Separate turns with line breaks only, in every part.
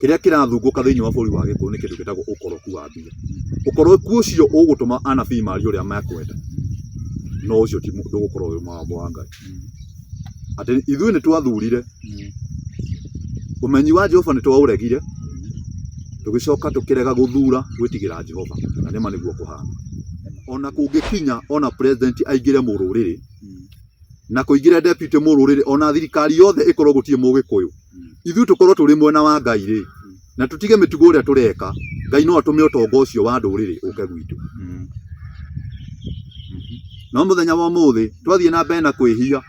kiria kirathunguka thiini wa bũrũri wa Gĩkũyũ nĩ kĩndũ gĩtagwo ũkoroku wa mbia. Ũkoroku ũcio ũgũtũma anabii mari ũrĩa mekwenda, no ũcio ti ndũgũkorwo wĩ mũgambo wa Ngai. Atĩ ithuĩ nĩ twathurire ũmenyi wa Jehova nĩ twaũregire, tũgĩcoka tũkĩrega gũthura gwĩtigĩra Jehova, na nĩma nĩguo kũhana. Ona kũngĩkinya ona president aingĩre mũrũrĩrĩ na kũingĩre deputy mũrũrĩrĩ, ona thirikari yothe ĩkorwo gũtirĩ Mũgĩkũyũ, ithuĩ tũkorwo tũrĩ mwena wa Ngai rĩ, na tũtige mĩtugo ũrĩa tũreka, Ngai no atũme ũtonga ũcio wa ndũrĩrĩ ũke gwitũ. No mũthenya wa ũmũthĩ twathiĩ na mbere na kwĩhia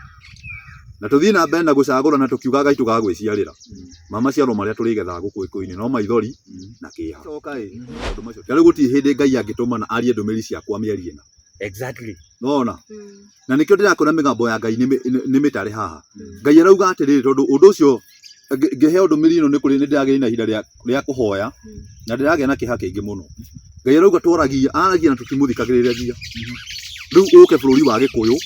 na tũthiĩ na mbere na gũcagũra na tũkiuga Ngai tũgagwĩciarĩra, maciaro marĩa tũrĩgetha gũkũ Gĩkũyũ-inĩ no maithori na kĩeha. Rĩu gũtirĩ hĩndĩ Ngai angĩtũma na arie ndũmĩrĩri ciakwa mĩeri ĩna.
Exactly.
Nona na nĩkĩo ndĩrakora mĩgambo ya Ngai nĩ mĩtare haha. Ngai arauga atĩrĩrĩ, tondũ ũndũ ũcio ngĩheo ndũmĩrĩri ĩno nĩ kũrĩ nĩ ndĩragĩa na ihinda rĩa kũhoya na ndĩragĩa na kĩeha kĩingĩ mũno. Ngai arauga aragia na tũtimũthikagĩrĩria. Rĩu ũke bũrũri wa Gĩkũyũ,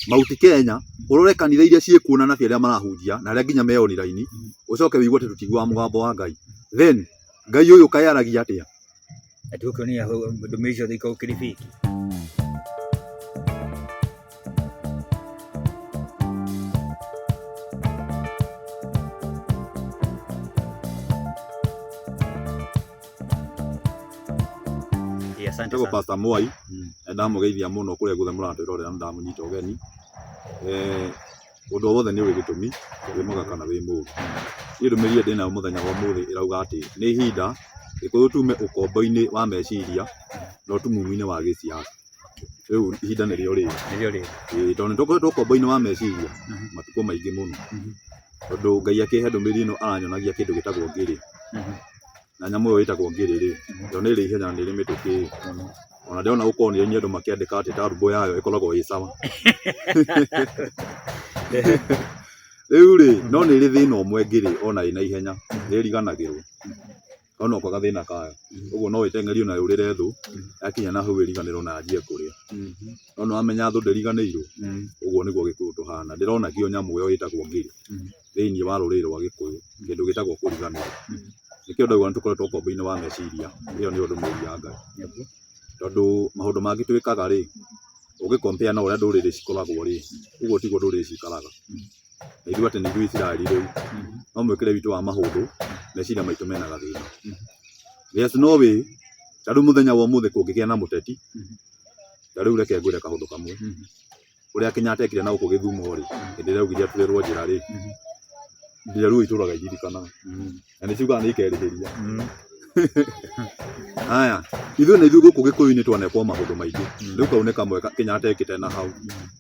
Mount Kenya, ũrore kanitha iria ciĩkuo na nabii arĩa marahunjia na arĩa nginya meyoni raini, ũcoke wĩigue atĩ tũtiguaga mũgambo wa Ngai. Then Ngai ũyũ kaĩ aragia atĩa?
Atĩ ũkĩonia ndũmĩrĩri ciothe ikorwo fake.
Ndagwo Pastor Mwai, ndamugeithia muno kuria guothe mũratwĩrorera na ndamũnyita ũgeni. Ũndũ wothe nĩ ũrĩ gĩtũmi, wĩ mwega kana wĩ mũũru. Niĩ ndũmĩrĩri ndĩna mũthenya wa ũmũthĩ ĩrauga atĩ nĩ ihinda Gĩkũyũ tume ũkombo-inĩ wa meciria no tumumu-inĩ wa gĩsiasa. Rĩu ihinda nĩrĩo rĩrĩ. Tondũ nĩ tũkoretwo ũkombo-inĩ wa meciria matukũ maingĩ mũno. Tondũ Ngai akĩhe ndũmĩrĩri ĩno aranyonagia kĩndũ gĩtagwo ngĩrĩ. Na nyamũ ĩyo ĩtagwo ngĩrĩ rĩ, yo nĩ ĩrĩ ihenya na nĩ ĩrĩ mĩtũkĩ. Ona ndĩrona gũkorwo nĩ andũ makĩandĩka atĩ tarumbo yayo ĩkoragwo ĩ sawa. Rĩu rĩ, no nĩ ĩrĩ thĩna ũmwe ngĩrĩ ona ĩna ihenya, nĩ ĩriganagĩrwo. Ona ũkwaga thĩna kayo. Ũguo no ĩteng'erio na yũrĩre thũ, yakinya na hau ĩriganĩrwo na yanjie kũrĩa. No nĩ wamenya thũ ndĩriganĩirwo, ũguo nĩguo Gĩkũyũ tũhana. Ndĩrona kĩo nyamũ ĩyo ĩtagwo ngĩrĩ thĩinĩ wa rũrĩrĩ rwa Gĩkũyũ, kĩndũ gĩtagwo kũriganĩrwo. Nĩkĩo ndauga nĩ tũkoretwo ũkombo-inĩ wa meciria, ĩyo nĩyo ndũmĩrĩri ya Ngai. Tondũ maũndũ mangĩ twĩkaga rĩ, ũgĩ compare na ũrĩa ndũrĩrĩ cikoragwo rĩ, ũguo tiguo ndũrĩrĩ cikaraga. Na ithuĩ atĩ nĩ ithuĩ Isiraeli rĩu, no mwĩkĩre witũ wa mahũndũ, meciria maitũ mena gathĩna. There's no way, ta rĩu mũthenya wa ũmũthĩ kũngĩgĩa na mũteti, ta rĩu reke ngwĩre kaũndũ kamwe. Ũrĩa Kenyatta ekire na gũkũ Gĩthumo rĩ, hĩndĩ ĩrĩa augire aturĩrwo njĩra rĩ, Jaluo itũraga iririkanaga. Na nĩ ciugaga nĩ ikerĩhĩria. Haya, ithuĩ na ithuĩ gũkũ Gĩkũyũ-inĩ twanekwo maũndũ maingĩ. Rĩu kau nĩ kamwe Kenyatta ekĩte na hau,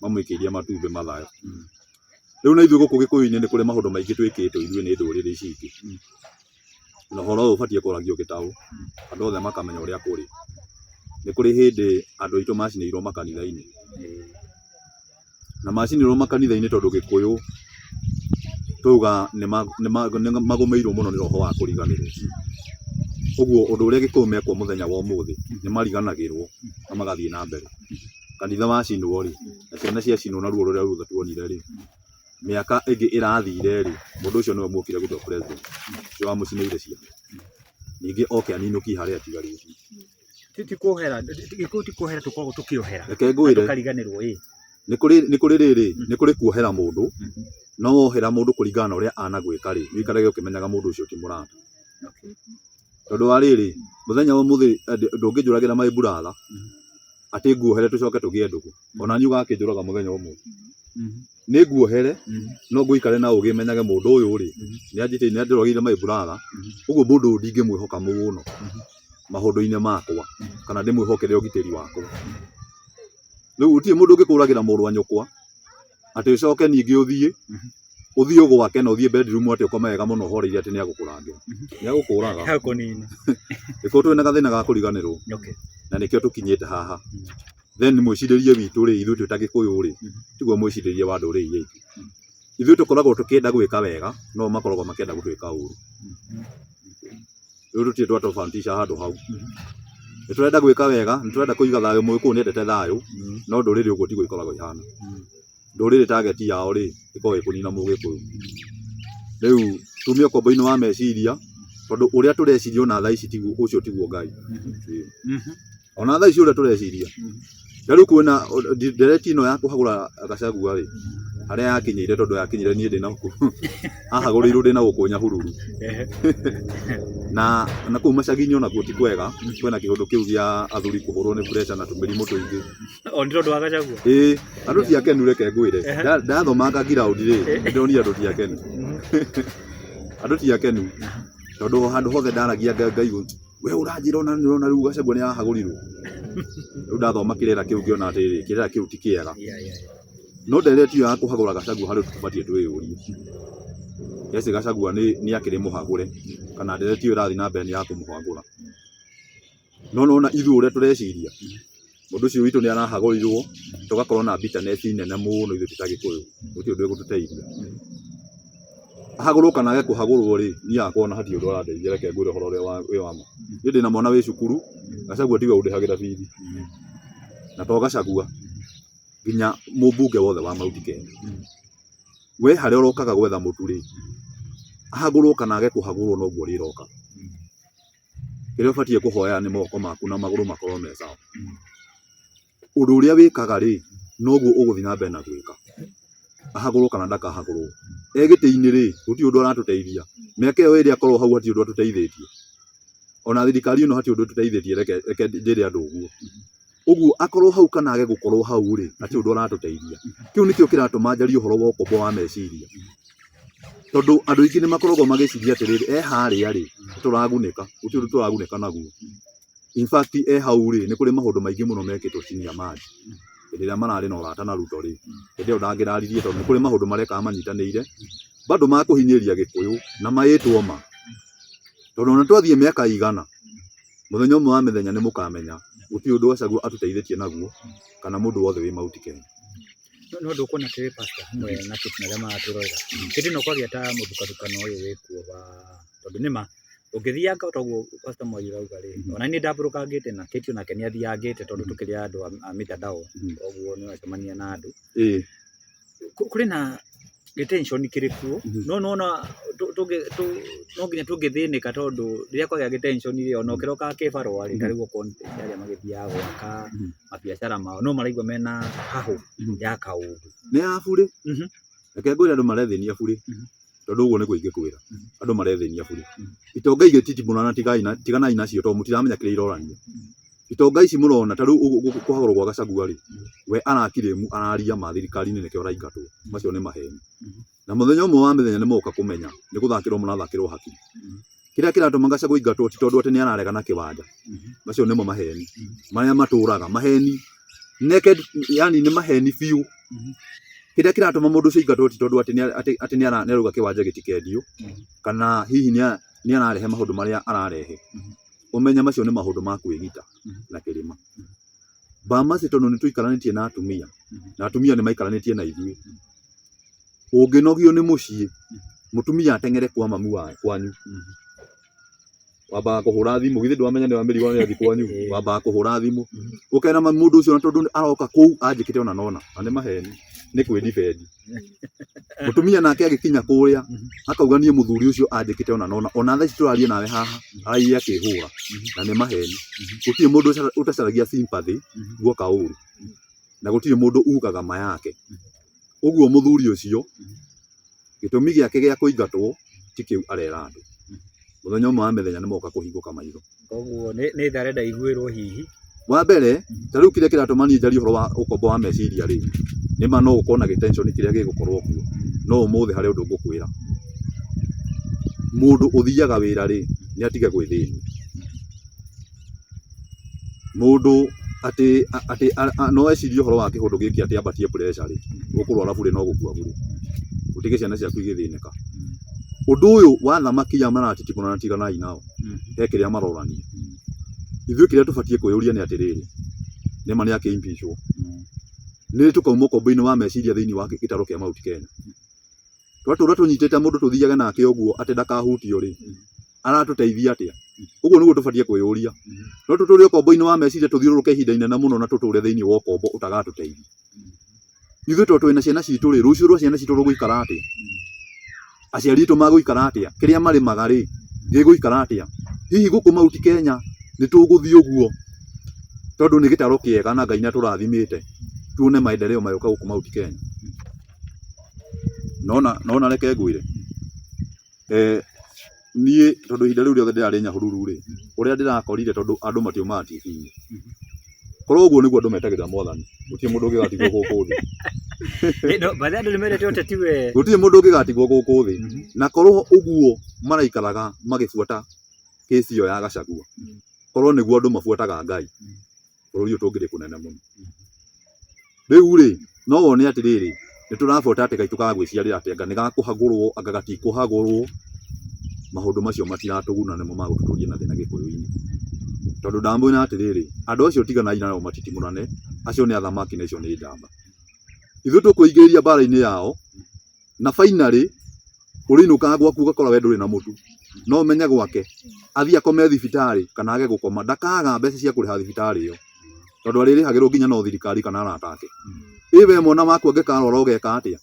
mamũikĩirie matumbĩ mathayo. Rĩu na ithuĩ gũkũ Gĩkũyũ-inĩ nĩ kũrĩ maũndũ maingĩ twĩkĩtwo ithuĩ nĩ ndũrĩrĩ ici ingĩ. Na ũhoro ũyũ ũbatiĩ kũragio gĩtaũ, andũ othe makamenya ũrĩa kũrĩ. Nĩ kũrĩ hĩndĩ andũ aitũ macinĩirwo makanitha-inĩ. Na macinĩirwo makanitha-inĩ tondũ Gĩkũyũ tuga nĩ magũmĩirwo mũno nĩ roho wa kũriganĩrwo. Ũguo ũndũ ũrĩa Gĩkũyũ mekwo mũthenya wa ũmũthĩ nĩ mariganagĩrwo na magathiĩ na mbere. Kanitha wacinwo rĩ, na ciana ciacinwo na ruo rũrĩa ruothe tuonire rĩ, mĩaka ĩngĩ ĩrathire rĩ, mũndũ ũcio nĩwe mũkire gũtua president ũcio wamũcinĩire ciana. Ningĩ oke aninũki harĩa atigarĩte.
Ti kuohera, Gĩkũyũ ti kuohera tũkoragwo tũkĩohera.
Reke ngwĩre,
tukariganĩrwo ĩ.
Nĩ kũrĩ rĩrĩ, nĩ kũrĩ kuohera mũndũ, no wohera mũndũ kũringana na ũrĩa anagwĩka rĩ, wĩikarage ũkĩmenyaga mũndũ ũcio ti mũrata. Tondũ wa rĩrĩ, mũthenya wa ũmũthĩ ndũngĩnjũragĩra my brother atĩ nguohere tũcoke tũgĩe ndũgũ. Ona niĩ ũgakĩnjũraga mũthenya ũmwe. Nĩ nguohere, no ngũikare na ũgĩ menyage mũndũ ũyũ rĩ, nĩ andũragĩire my brother, ũguo mũndũ ũyũ ndingĩmwĩhoka mũno maũndũ-inĩ makwa, kana ndĩmwĩhokere ũgitĩri wakwa. Rĩu gũtirĩ mũndũ ũngĩkũragĩra mũrũ wa nyũkwa atĩ ũcoke ningĩ ũthiĩ gwake na ũthiĩ bedroom atĩ ũkome wega mũno ũhoreire atĩ nĩ agũkũrangĩra. Nĩ agũkũraga. Gĩkũyũ twĩna gathĩna ga kũriganĩrwo. Na nĩkĩo tũkinyĩte haha. Then mwĩcirĩrie witũ rĩ, ithuĩ twĩ ta Gĩkũyũ rĩ, tiguo mwĩcirĩrie wa ndũrĩrĩ iria ingĩ. Ithuĩ tũkoragwo tũkĩenda gwĩka wega, no makoragwo makĩenda gũtwĩka ũũru. Rĩu tũtirĩ twatobautisha handũ hau. Nĩ tũrenda gwĩka wega, nĩ tũrenda kũiga thayũ, Mũgĩkũyũ nĩendete thayũ, no ndũrĩrĩ ũguo tiguo ikoragwo ihana. Ndũrĩrĩ target yao rĩ, ĩkoragwo ĩkũnina Mũgĩkũyũ. Rĩu tumia ũkombo-inĩ wa meciria, tondu uria tureciria ona thaa ici tiguo ucio tiguo Ngai ona thaa ici uria tureciria riu kwina ndereti ino ya kuhagura Gachagua ri haria yakinyire tondu yakinyire nie ndina ahaguriirwo ndina gukunya hururu na kuu Machaginyo nakuo ti kwega kwina kiundu kiu gia athuri kuhurwo ni pressure na tumirimu tuingi
oni tondu wa Gachagua
andu ti akenu reke ngwire ndathomanga ground ri ndonire andu ti akenu andu ti akenu tondu handu hothe ndaragia Ngai we uranjira ona nirona riu Gachagua ni ahagurirwo riu ndathoma kirera kiu ngiona atiri kirera kiu ti kiega no ndereti ya kuhagura Gachagua hari tubatie twiyurie yes Gachagua ni akiri muhagure kana ndereti irathi na mbere ya kumuhagura no na ithu uria tureciria mundu ucio witu ni arahagurirwo tugakorwo na bitterness nene muno ithu tutagikuyu guti undu gututeithia ahagurwo kana age kuhagurwo ri ni akona hati undu arandeithia reke ngwire horo uria wi wama ni ndina mwana wi cukuru Gachagua tiga undihagira bithi na to Gachagua ginya mubunge wothe wa Mount Kenya we haria urokaga gwetha mutu ri ahagurwo kana age kuhagurwo no guo riroka kiria ubatie kuhoya ni moko maku na maguru makorwo me sawa undu uria wikaga ri no guo uguthi na mbere na gwika ahagurwo kana ndakahagurwo egiti-ini ri guti undu aratuteithia meke yo iria korwo hau hati undu atuteithĩtie ona thirikari ino hati undu tuteithĩtie reke njire andu uguo akorwo hau kana age gukorwo hau ri ati undu aratuteithia kiu nikio kiratuma njari uhoro wa ukombo wa meciria tondu andu ingi ni makoragwo magiciria atiriri haria ri turagunika guti undu turagunika naguo in fact hau ri ni kuri maundu maingi muno mekitwo chini ya maji rĩrĩa mararĩ na ũrata na Ruto rĩ hĩndĩ ĩyo ndangĩraririe tondu nĩ kũrĩ maũndũ mareka manyitanĩire bado makũhinyĩria Gĩkũyũ na maĩtwo ma tondu ona twathie mĩaka igana mũthenya ũmwe wa mĩthenya nĩ mũkamenya gũtirĩ ũndũ Gachagua atuteithĩtie naguo kana mũndũ wothe wĩ Mount Kenya
no ndũkuona tĩ pastor hamwe na kĩtu na arĩa maratũrorera hĩndĩ ĩno kwagĩa ta mũthukathukano ũyũ wĩkuo wa tondu nĩma ũngĩthianga toguo pastor Mwai rauga rĩ ona nĩ ndambũrũkangĩte na Kĩtĩ onake nĩ athiangĩte tondu tukĩrĩ andũ a mitandao koguo nĩ wacemania na andũ kũrĩ na gĩtension kĩrĩkuo no nginya tũngĩthĩnĩka tondu rĩrĩa kwagĩa gĩtension rĩ ona ũkĩroka kĩbarũa rĩ tarĩu content arĩa magĩthiaga gwaka mabiacara mao no maraigua mena hahũ ya kaũndũ
nĩ abure reke ngwĩre andũ marethĩnia bure tondu uguo nĩ kũingĩ kwĩra andũ marethĩnia bure itonga igĩtiti mũno tiganai nacio tondu mũtiramenya kĩrĩa irorania itonga ici mũrona tarĩu kũhagũrwo gwa Gachagua rĩ we arakirĩmu araria ma thirikari-inĩ nĩkĩo araingatwo macio nĩ maheni na mũthenya ũmwe wa mĩthenya nĩ moka kũmenya nĩ gũthakĩrwo mũrathakĩrwo hakiri kĩrĩa kĩratũma Gachagua aingatwo ti tondu atĩ nĩ ararega na kĩwanja macio nĩmo maheni marĩa matũraga maheni naked yani nĩ maheni biũ kĩrĩa kĩratũma mũndũ ũcio aingatwo ti tondu atĩ nĩ arauga kĩwanja gĩtikendio kana hihi nĩ ararehe maũndũ marĩa ararehe umenya macio nĩ maũndũ ma kwĩgita na kĩrĩma Bamaci tondu nĩ tũikaranĩtie na atumia nĩ maikaranĩtie na ithuĩ ũngĩnogio nĩ mũciĩ mũtumia ateng'ere kwa mamu kwanyu wambaga kũhũra thimũ githĩ ndwamenya nĩ wamĩrigwo nĩ athi kwanyu wambaga kũhũra thimũ ũkena mũndũ ũcio na tondu aroka kũu anjĩkĩte ona nona na nĩ maheni nĩ kwĩdefend mũtumia nake agĩkinya kũrĩa akauga niĩ mũthuri ũcio anjĩkĩte ona nona ona thaa ici tũraria nawe haha aragia akĩhũra na nĩ maheni gũtirĩ mũndũ ũtacaragia sympathy guoka ũru na gũtirĩ mũndũ ugaga ma yake ũguo mũthuri ũcio gĩtũmi gĩake gĩa kũingatwo ti kĩu arera andũ mũthenya ũmwe wa mĩthenya nĩ moka kũhingũka maitho
koguo nĩ ndarenda iguĩrwo hihi
wa mbere tarĩu kĩrĩa kĩratũma niĩ njarie ũhoro wa ũkombo wa meciria rĩ nĩma no gũkorwo na gĩtension kĩrĩa gĩgũkorwo kuo no ũmũthĩ harĩ ũndũ ngũkwĩra mũndũ ũthiaga wĩra rĩ nĩ atige gwĩthĩnia mũndũ atĩ no ecirie ũhoro wa kĩhũndũ gĩkĩ atĩ ambatie pressure rĩ ũkũrwara burĩ no gũkua burĩ ũtige ciana ciaku igĩthĩnĩka ũndũ ũyũ wa thamaki ya maratitimũna na tiganai nao he kĩrĩa marorania ithuĩ kĩrĩa tũbatie kwĩyũria nĩ atĩrĩrĩ nĩma nĩ akĩimbicwo nĩ tũkauma ũkombo-inĩ wa meciria thĩinĩ wa gĩtarũ kĩa Mount Kenya twatũra tũnyitĩte mũndũ tũthiage nake ũguo atĩ ndakahutio rĩ aratũteithia atĩa ũguo nĩguo tũbatie kwĩyũria no tũtũre ũkombo-inĩ wa meciria tũthiũrũrũke ihinda inene mũno na tũtũre thĩinĩ wa ũkombo ũtagatũteithia ithuĩ twĩna ciana citũ rĩ rũciũ rwa ciana citũ rũgũikara atĩa aciari aitũ magũikara atĩa kĩrĩa marĩmaga rĩ gĩgũikara atĩa hihi gũkũ Mount Kenya nĩ tũgũthiĩ ũguo tondũ nĩ gĩtaro kĩega na Ngai nĩ atũrathimĩte tuone maendeleo mayoka gũkũ Mount Kenya. Nona reke ngwĩre niĩ tondũ ihinda rĩu rĩothe ndĩrarĩ Nyahururu rĩ, ũrĩa ndĩrakorire tondũ andũ matiumaga TV-inĩ, korwo ũguo nĩguo andũ metagĩrĩra Mwathani, gũtirĩ mũndũ ũngĩgatigwo gũkũ thĩ. Gũtirĩ mũndũ ũngĩgatigwo gũkũ thĩ, na korwo ũguo maraikaraga magĩbuata kĩsi ĩyo ya Gachagua, korwo nĩguo andũ mabuataga Ngai, bũrũri ũyũ tũngĩrĩ kũnene mũno. Rĩu rĩ, no wone atĩrĩrĩ, nĩ tũrabuata atĩ Ngai tũkagwĩciarĩra atĩ anga nĩ gakũhagũrwo anga gatikũhagũrwo, maũndũ macio matiratũguna nĩmo magũtũtũria na thĩna Gĩkũyũ-inĩ. Tondũ ndamwĩra atĩrĩrĩ, andũ acio tiganai nao matitimũrane, acio nĩ athamaki na icio nĩ njamba. Ithuĩ tũkũingĩrĩria mbara-inĩ yao, na finally ũrĩinũkaga gwaku ũgakora we ndũrĩ na mũtu. No ũmenye gwake, athiĩ akome thibitarĩ kana age gũkoma, ndakaga mbeca cia kũrĩha thibitarĩ ĩyo. Tondũ arĩrĩhagĩrwo nginya no thirikari kana arata ake. Ĩwe mwana waku angĩkarwara ũgeka atĩa?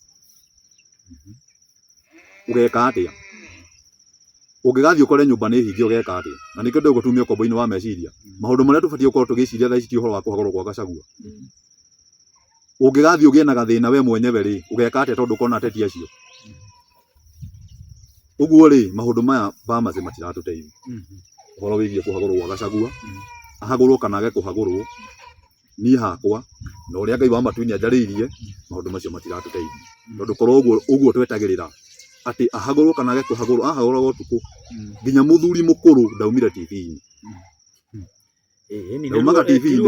Ũgeka atĩa? Ũngĩgathiĩ ũkore nyũmba nĩ hinge ũgeka atĩa? Na nĩkĩo ndĩgũtumia ũkombo-inĩ wa meciria. Maũndũ marĩa tũbatiĩ gũkorwo tũgĩciria thaa ici ti ũhoro wa kũhagũrwo gwa Gachagua. Ũngĩgathiĩ ũgĩe na gathĩna we mwenyewe rĩ, ũgeka atĩa tondũ ũkona ateti acio? Ũguo rĩ, maũndũ maya pharmacy matiratũteithia. Ũhoro wĩgiĩ kũhagũrwo gwa Gachagua, ahagũrwo kana age kũhagũrwo, niĩ hakwa na ũrĩa Ngai wa matu-inĩ anjarĩirie, maũndũ macio matiratũteithia. Tondũ korwo ũguo twetagĩrĩra atĩ ahagũrwo kana age kũhagũrwo, ahagũrwo ũtukũ, nginya mũthuri mũkũrũ ndaumire TV-inĩ. Ndaumaga TV-inĩ.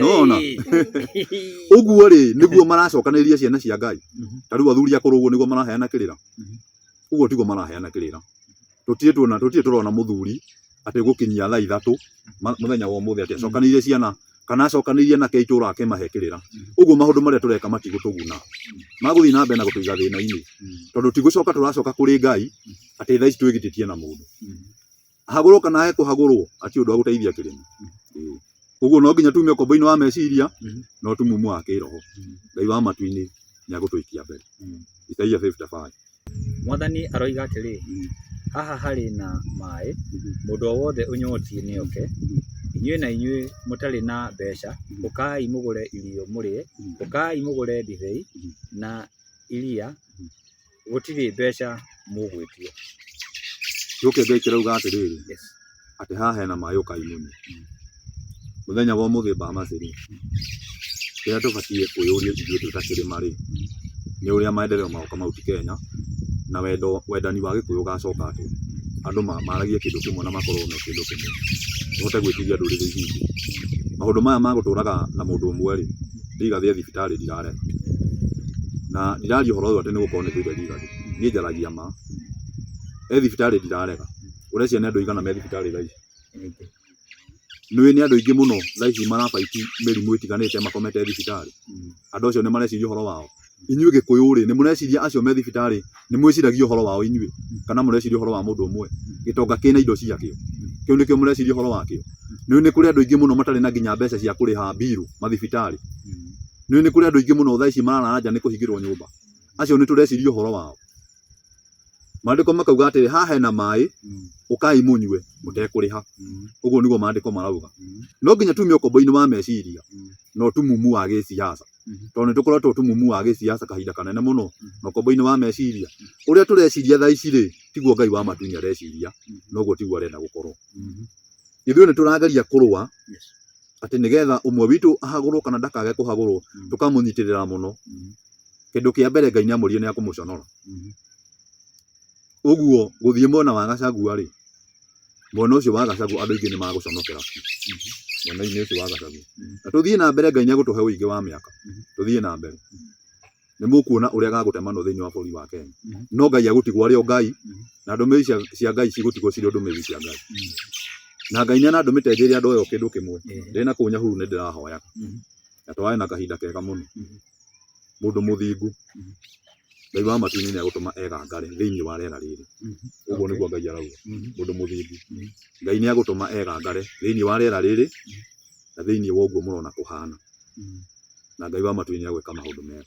Nona ũguo rĩ, nĩguo maracokanĩrĩria ciana cia Ngai. Ta rĩu athuri akũrũ ũguo nĩguo maraheana kĩrĩra. Ũguo tiguo maraheana kĩrĩra. Tũtirĩ tũrona mũthuri atĩ gũkinyia thaa 3 mũthenya wa ũmũthĩ atĩ acokanĩrĩrie ciana kana acokanĩrĩrie na itũra akĩmahe kĩrĩra. Ũguo maũndũ marĩa tũreka matigũtũguna. Magũthiĩ na mbere na gũtũiga thĩna-inĩ. Tondũ tigũcoka tũracoka kũrĩ Ngai atĩ thaa ici twĩgitĩtie na mũndũ. Ahagũrwo kana age kũhagũrwo ati ũndũ wa gũteithia kĩrĩma. Ũguo no nginya tume ũkombo-inĩ wa meciria no tumumu wa kĩroho. Ngai wa matu-inĩ nĩ agũtũikia mbere. Isaia 55.
Mwathani aroiga atĩrĩ, haha harĩ na maĩ, mũndũ o wothe ũnyotie nĩ oke, inyuĩ na inyuĩ mũtarĩ na mbeca, ũkai mũgũre irio mũrĩe, ũkai mũgũre ndibei na iria, gũtirĩ mbeca mũgwĩtio.
Gĩũke Ngai kĩrauga atĩrĩrĩ, atĩ haha hena maĩ ũkai mũnyue. Mũthenya wa ũmũthĩ pharmacy rĩ, kĩrĩa tũbatiĩ kwĩyũria ithuĩ twĩ ta kĩrĩma rĩ, nĩ ũrĩa maendeleo magoka Mount Kenya na wendani wa Gĩkũyũ ũgacoka atĩ andũ maragie kĩndũ kĩmwe na makorwo me kĩndũ kĩmwe. Ũhote gwĩtiria ndũrĩrĩ ici ingĩ. Maũndũ maya ma gũtũraga na mũndũ ũmwe rĩ, ndigathie thibitarĩ ndirarega. Na ndiraria ũhoro ũyũ atĩ nĩ gũkorwo nĩ twĩre ndigathie. Niĩ njaragia ma. Thibitarĩ ndirarega. Ũreciria nĩ andũ aigana me thibitarĩ thaa ici? Nĩ andũ aingĩ mũno thaa ici marabaiti mĩrimũ ĩtiganĩte makomete thibitarĩ. Andũ acio nĩ mareciria ũhoro wao. Inyuĩ Gĩkũyũ rĩ, nĩ mũreciria acio me thibitarĩ nĩ mwĩciragia ũhoro wao inyuĩ kana mũreciria ũhoro wa mũndũ ũmwe gĩtonga kĩna indo ciakĩo. Kĩu nĩkĩo mũreciria ũhoro wakĩo. Nĩ kũrĩ andũ aingĩ mũno matarĩ na nginya mbeca cia kũrĩha mbiru mathibitarĩ. Nĩ kũrĩ andũ aingĩ mũno thaa ici marara nja nĩ kũhingĩrwo nyũmba. Acio nĩ tũreciria ũhoro wao. Maandĩko makauga atĩrĩ haha hena maĩ, ũkai mũnyue mũtekũrĩha. Ũguo nĩguo maandĩko marauga. No nginya tume ũkombo-inĩ wa meciria no tumumu wa gĩsiasa. Tondũ nĩ tũkoretwo tumumu wa gĩsiasa kahinda kanene mũno na ũkombo-inĩ wa meciria. Ũrĩa tũreciria thaa ici rĩ, tiguo Ngai wa matu-inĩ areciria, na ũguo tiguo arenda gũkorwo. Ithuĩ nĩ tũrageria kũrũa atĩ nĩgetha ũmwe witũ ahagũrwo kana ndakage kũhagũrwo, tũkamũnyitĩrĩra mũno. Kĩndũ kĩa mbere Ngai nĩamũrire nĩ akũmũconora. Ũguo gũthiĩ mwena wa Gachagua rĩ, mwena ũcio wa Gachagua andũ aingĩ nĩ magũconokera. Mwena-inĩ ũcio wa Gachagua. Na tũthiĩ na mbere Ngai nĩagũtũhe ũingĩ wa mĩaka. Tũthiĩ na mbere. Nĩ mũkuona ũrĩa gagũtemanwo thĩinĩ wa bũrũri wa Kenya. No Ngai agũtigwo arĩ o Ngai, na ndũmĩrĩri cia Ngai cigũtigwo cirĩ o ndũmĩrĩri cia Ngai. Na Ngai nĩanandũmĩte njĩre andũ aya kĩndũ kĩmwe. Ndĩ na kũu Nyahururu nĩ ndĩrahoyaga. Na twarĩ na kahinda kega mũno. Mũndũ mũthingu. Ngai wa matu-inĩ nĩ agũtũma egangare thĩinĩ wa rĩera rĩrĩ. Ũguo nĩguo Ngai arauga. Mũndũ mũthingu. Ngai nĩ agũtũma egangare thĩinĩ wa rĩera rĩrĩ na thĩinĩ wa ũguo mũrona kũhana. Na Ngai wa matu-inĩ nĩ agwĩka maũndũ mega.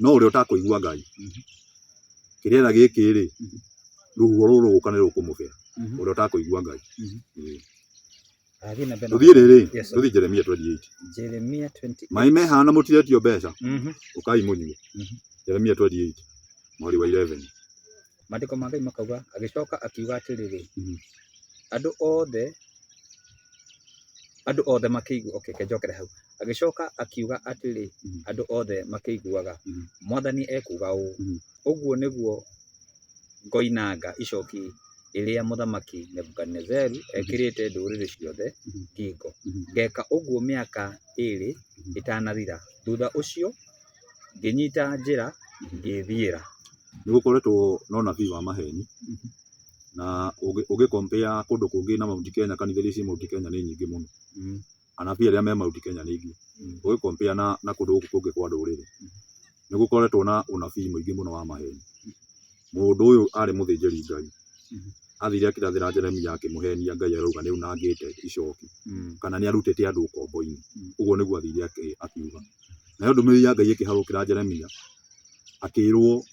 No ũrĩa ũtakũigua Ngai. Kĩrĩra gĩkĩ rĩ, ruhuo ruru gukane rukumubera
Mhm.
uria utakuigua Ngai
Athi na mbere.
tuthie riri
Yes, sir.
tuthie Jeremia 28
Jeremia 28.
mai mehana mutiretio mbeca
Mhm.
ukai munyue
Mhm.
Jeremia 28 mweri wa 11
Maandiko ma Ngai makauga agicoka akiuga atiriri
Mhm.
andũ othe makĩigua kenjokere hau agicoka akiuga atĩrĩ
Mhm.
andũ othe makĩiguaga
Mhm.
mwathani ekuga ũũ
Mhm.
ũguo nĩguo ngoinanga icoki rĩrĩa mũthamaki Nebukadnezaru ekĩrĩte ndũrĩrĩ ciothe
Mhm.
ngingo
Mhm.
ngeka ũguo mĩaka ĩrĩ ĩtanathira thutha ũcio ngĩnyita njĩra ngĩthiĩra.
nigukoretwo no nabii wa maheni
Mhm.
na ugi compare kundu kungi na Mount Kenya kanitha ici Mount Kenya ni nyingi muno
Mhm.
anabii aria me Mount Kenya ni ingi
Mhm.
ugi compare na kundu guku kungi kwa nduriri nigukoretwo na unabii mwingi muno wa maheni mundu uyu ari muthinjiri Ngai
Mhm.
athire akirathira Jeremia akimuhenia Ngai arauga ni unangite icoki
Mhm.
kana ni arutite andu kombo-ini
Mhm.
uguo niguo athire akiuga nayo ndumiriri ya Ngai ikiharukira Jeremia akirwo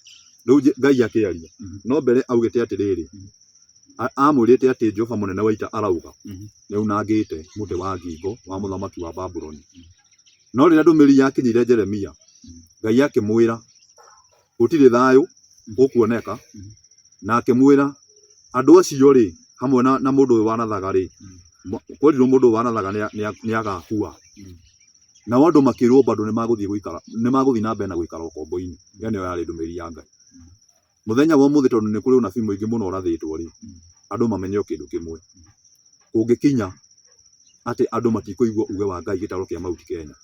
riu Ngai akiaria
Mhm.
no mbere augite atiriri
Mhm.
amwirite ati Jehova munene wa ita arauga
Mhm.
ni unangite muti wa ngingo wa muthamaki wa Babuloni no riria ndumiriri yakinyire Jeremia Ngai akimwira gutire thayu ukuoneka na akimwira andu acio ri hamwe na mundu uyu wanathaga ri kwerirwo mundu uyu wanathaga ni agakua na andu makirwo bado ni maguthii na mbere na guikara ukombo-ini iyo niyo yari ndumiriri ya Ngai muthenya wa umuthi tondu ni kuri unabii mwingi muno urathitwo ri andu mamenye kindu kimwe kungikinya ati andu matikuigua uge wa Ngai gitaro kia Mount Kenya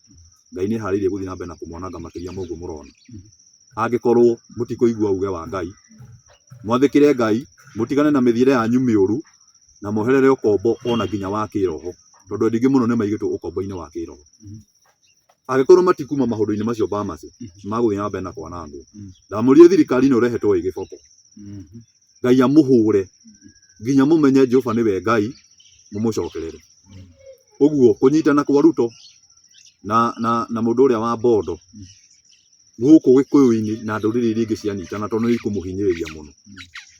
Ngai ni haririe guthii na mbere na kumwananga makiria moguo murona angikorwo mutikuigua uge wa Ngai mwathikire Ngai mutigane na mithiire yanyu miuru na moherere ukombo ona nginya wa kiroho tondu ndingi muno ni maigitwo ukombo-ini wa kiroho angikorwo matikuma maundu-ini macio bamase maguthii na mbere na kwanangwo ndamurie thirikari no rehetwo igiboko Ngai amuhure nginya mumenye Jehova niwe Ngai mumucokerere uguo kunyitana kwa Ruto na mundu uria wa bondo guku gikuyu-ini na nduriri iria ingi cianyitana tondu ikumuhinyiriria muno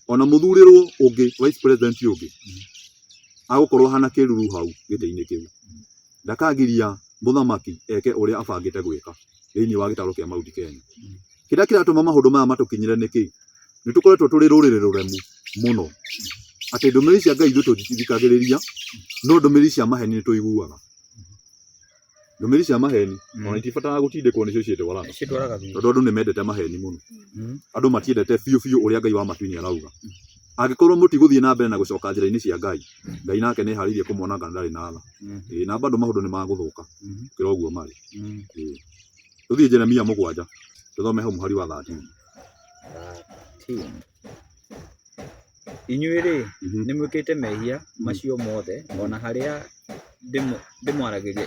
ona muthurirwo ungi vice president ungi agukorwo hana kiruru hau giti-ini kiu ndakagiria muthamaki eke uria abangite gwika thiini wa gitaro kia Mount Kenya kiria kiratuma maundu maya matukinyire niki ni tukoretwo turi ruriri ruremu muno ati ndumiriri cia Ngai tutithikagiriria no ndumiriri cia maheni ni tuiguaga ndumiriri cia maheni ona itibatara gutindikwo nicio ciitwaraga tondu andu ni mendete maheni muno andu matiendete biu uria Ngai wa matuini arauga angikorwo mutiguthii na mbere na gucoka njira-ini cia Ngai Ngai nake ni haririe kumwonanga ndari na tha na bado maundu ni maguthuka kira uguo mari tuthie Jeremia 7 tuthome hau muhari wa 13
inyuĩ rĩ nĩ mwĩkĩte mehia macio mothe ona harĩa ndĩmwaragĩria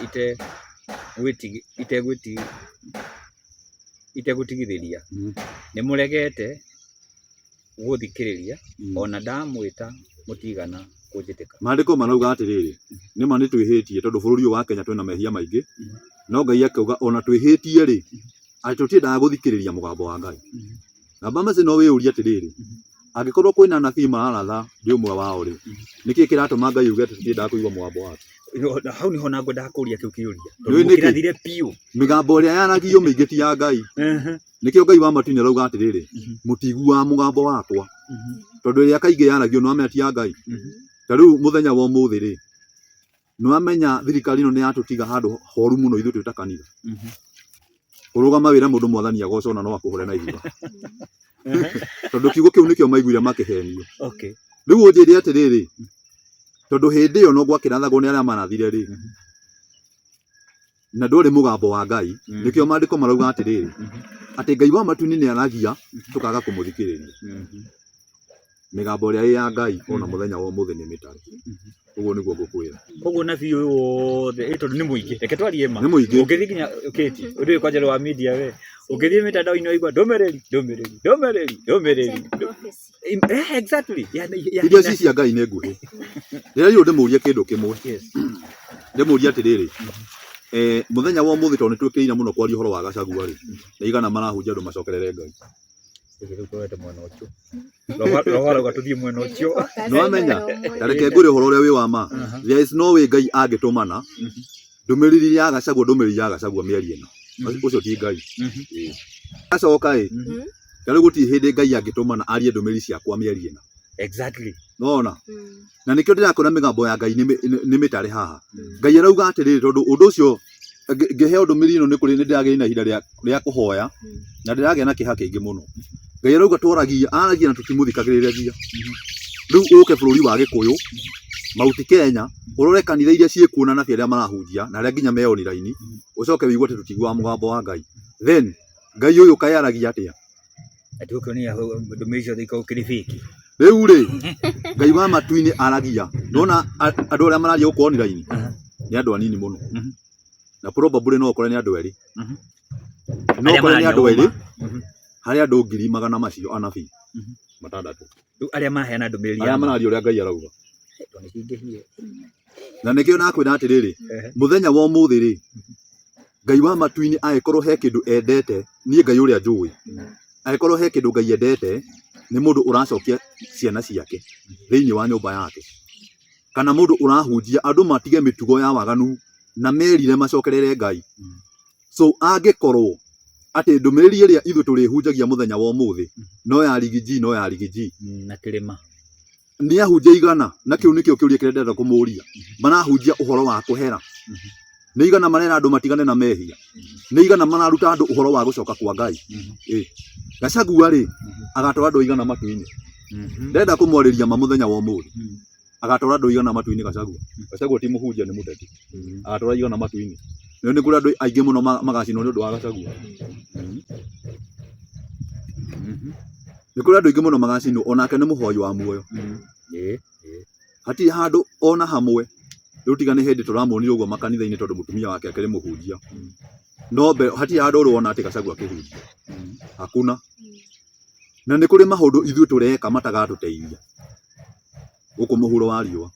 itegũtigithĩria nĩ mũregete gũthikĩrĩria ona ndamwĩta mũtigana kũnjĩtĩka.
Maandĩko marauga atiriri nĩma nĩ twĩhĩtie tondu bũrũri ũyũ wa Kenya twĩna mehia maingĩ no Ngai akauga ona twĩhĩtie rĩ atĩ tũtiendaga gũthikĩrĩria mũgambo wa Ngai. Namba macio no wĩyũrie atiriri angĩkorwo kwĩna anabii mararatha ndĩ ũmwe wao rĩ nĩkĩ kĩratũma Ngai yuge atĩ tũtiendaga kũigua mũgambo wake?
Hau niho na ngwendaga kũũria kĩu kĩũria tondũ kĩrathire piũ
mĩgambo ĩrĩa yanagio mĩingĩ ti ya Ngai. Nĩkĩo Ngai wa matu-inĩ arauga atiriri mũtiguaga mũgambo wakwa tondu ĩrĩa kaingĩ yanagio nĩwamenya ti ya Ngai. Ta rĩu mũthenya wa ũmũthĩ rĩ nĩwamenya thirikari ĩno nĩ yatũtiga handũ horu mũno ithuĩ twĩ ta kanitha ũrũgama wĩra mũndũ mwathani agocwo na no akũhũre na ihiga tondu kiugo kĩu nĩkĩo maiguire makĩhenio. Rĩu ũnjĩre atiriri tondu hĩndĩ ĩyo no gwakĩrathagwo nĩ arĩa marathire rĩ na ndũrĩ mũgambo wa Ngai nĩkĩo maandĩko marauga atiriri atĩ Ngai wa matu-inĩ nĩ aragia tũkaga kũmũthikĩrĩria. Mĩgambo ĩrĩa ĩ ya Ngai ona mũthenya wa ũmũthĩ nĩ mĩtare. Ũguo nĩguo ngũkwĩra.
Koguo nabii ũyũ wothe tondũ nĩ mũingĩ reke twarie ma
nĩ mũingĩ
ũngĩthiĩ nginya ũkĩti ũndũ ũyũ kwa njĩra wa media we ũngĩthiĩ mĩtandao-inĩ waigua ndũmĩrĩri exactly
iria ci cia Ngai nĩ nguhĩ. Rĩrĩa rĩu ndĩmũrie kĩndũ kĩmwe ndĩmũrie atiriri mũthenya wa ũmũthĩ tondũ nĩ twĩkĩrĩire mũno kwaria ũhoro wa Gachagua rĩ nĩ igana marahunjia andũ macokerere Ngai.
Rĩu tũrete mwena ũcio. Roho gatuthie mwena ũcio.
No amenya tareke ngũrĩ ũhoro ũrĩa wĩ wa ma. There is no way Ngai angĩtũmana ndũmĩrĩri ya Gachagua mĩeri ĩno. Ũcio ti Ngai. Acoka rĩu gũtirĩ hĩndĩ Ngai angĩtũmana arie ndũmĩrĩri ciakwa mĩeri ĩno.
Exactly.
Nona na nĩkĩo ndĩrakũona mĩgambo ya Ngai nĩ mĩtare haha. Ngai arauga atĩrĩrĩ tondũ ũndũ ũcio ngĩheo ndũmĩrĩri ĩno nĩ kũrĩ nĩ ndĩragĩa na ihinda rĩa kũhoya na ndĩragĩa na kĩeha kĩingĩ mũno. Ngai arauga aragia na tũtimũthikagĩrĩria. Rĩu ũke bũrũri wa Gĩkũyũ Mount Kenya ũrore kanitha iria ciĩkuo na nabi arĩa marahunjia na arĩa nginya meoni raini ũcoke wĩigue atĩ tũtiguaga mũgambo wa Ngai. Then Ngai ũyũ kaĩ aragia atĩa?
Atĩ ũkĩonia ndũmĩrĩri ciothe ikao kĩrĩ fake.
Rĩu rĩ Ngai wa matu-inĩ aragia. Nona andũ arĩa mararia gũkũ oni raini nĩ andũ anini mũno. Na probably no ũkore nĩ andũ erĩ. No ũkore nĩ andũ erĩ harĩ andũ 100,000 macio anabii matandatũ.
Rĩu arĩa maheana ndũmĩrĩri
arĩa mararia ũrĩa Ngai arauga. Na nĩkĩo nakwĩra atĩrĩrĩ mũthenya wa ũmũthĩ rĩ Ngai wa matu-inĩ angĩkorwo he kĩndũ endete niĩ Ngai ũrĩa njũĩ. Angĩkorwo he kĩndũ Ngai endete nĩ mũndũ ũracokia ciana ciake thĩinĩ wa nyũmba yake. Kana mũndũ ũrahunjia andũ matige mĩtugo ya waganu na merire macokerere Ngai. So angĩkorwo atĩ ndũmĩrĩri ĩrĩa ithuĩ tũrĩhunjagia mũthenya wa ũmũthĩ no ya rigiji
na kĩrĩma
nĩ ahunjia 100 na kĩu nĩkĩo kĩũria kĩrĩa ndĩrenda kũmũũria. Marahunjia ũhoro wa kũhera. Nĩ 100 marera andũ matigane na mehia. Nĩ 100 mararuta andũ ũhoro wa gũcoka kwa Ngai. Gachagua rĩ agatwara andũ 100 matu-inĩ. Ndenda kũmwarĩria mũthenya wa ũmũthĩ. Agatwara andũ 100 matu-inĩ Gachagua. Gachagua ti mũhunjia nĩ mũteti. Agatwara 100 matu-inĩ. Nĩ kũrĩ andũ aingĩ mũno magacinwo nĩ ũndũ wa Gachagua. Nĩ kũrĩ andũ aingĩ mũno magacinwo onake nĩ mũhoi wa muoyo. Hatirĩ handũ ona hamwe rĩu tiga nĩ hĩndĩ tũramuonire ũguo makanitha-inĩ tondũ mũtumia wake akĩrĩ mũhunjia. No hatirĩ handũ ũrona atĩ Gachagua akĩhunjia. Hakuna. Na nĩ kũrĩ maũndũ ithuĩ tũreka matagatũteithia gũkũ mũhuro wa riũa.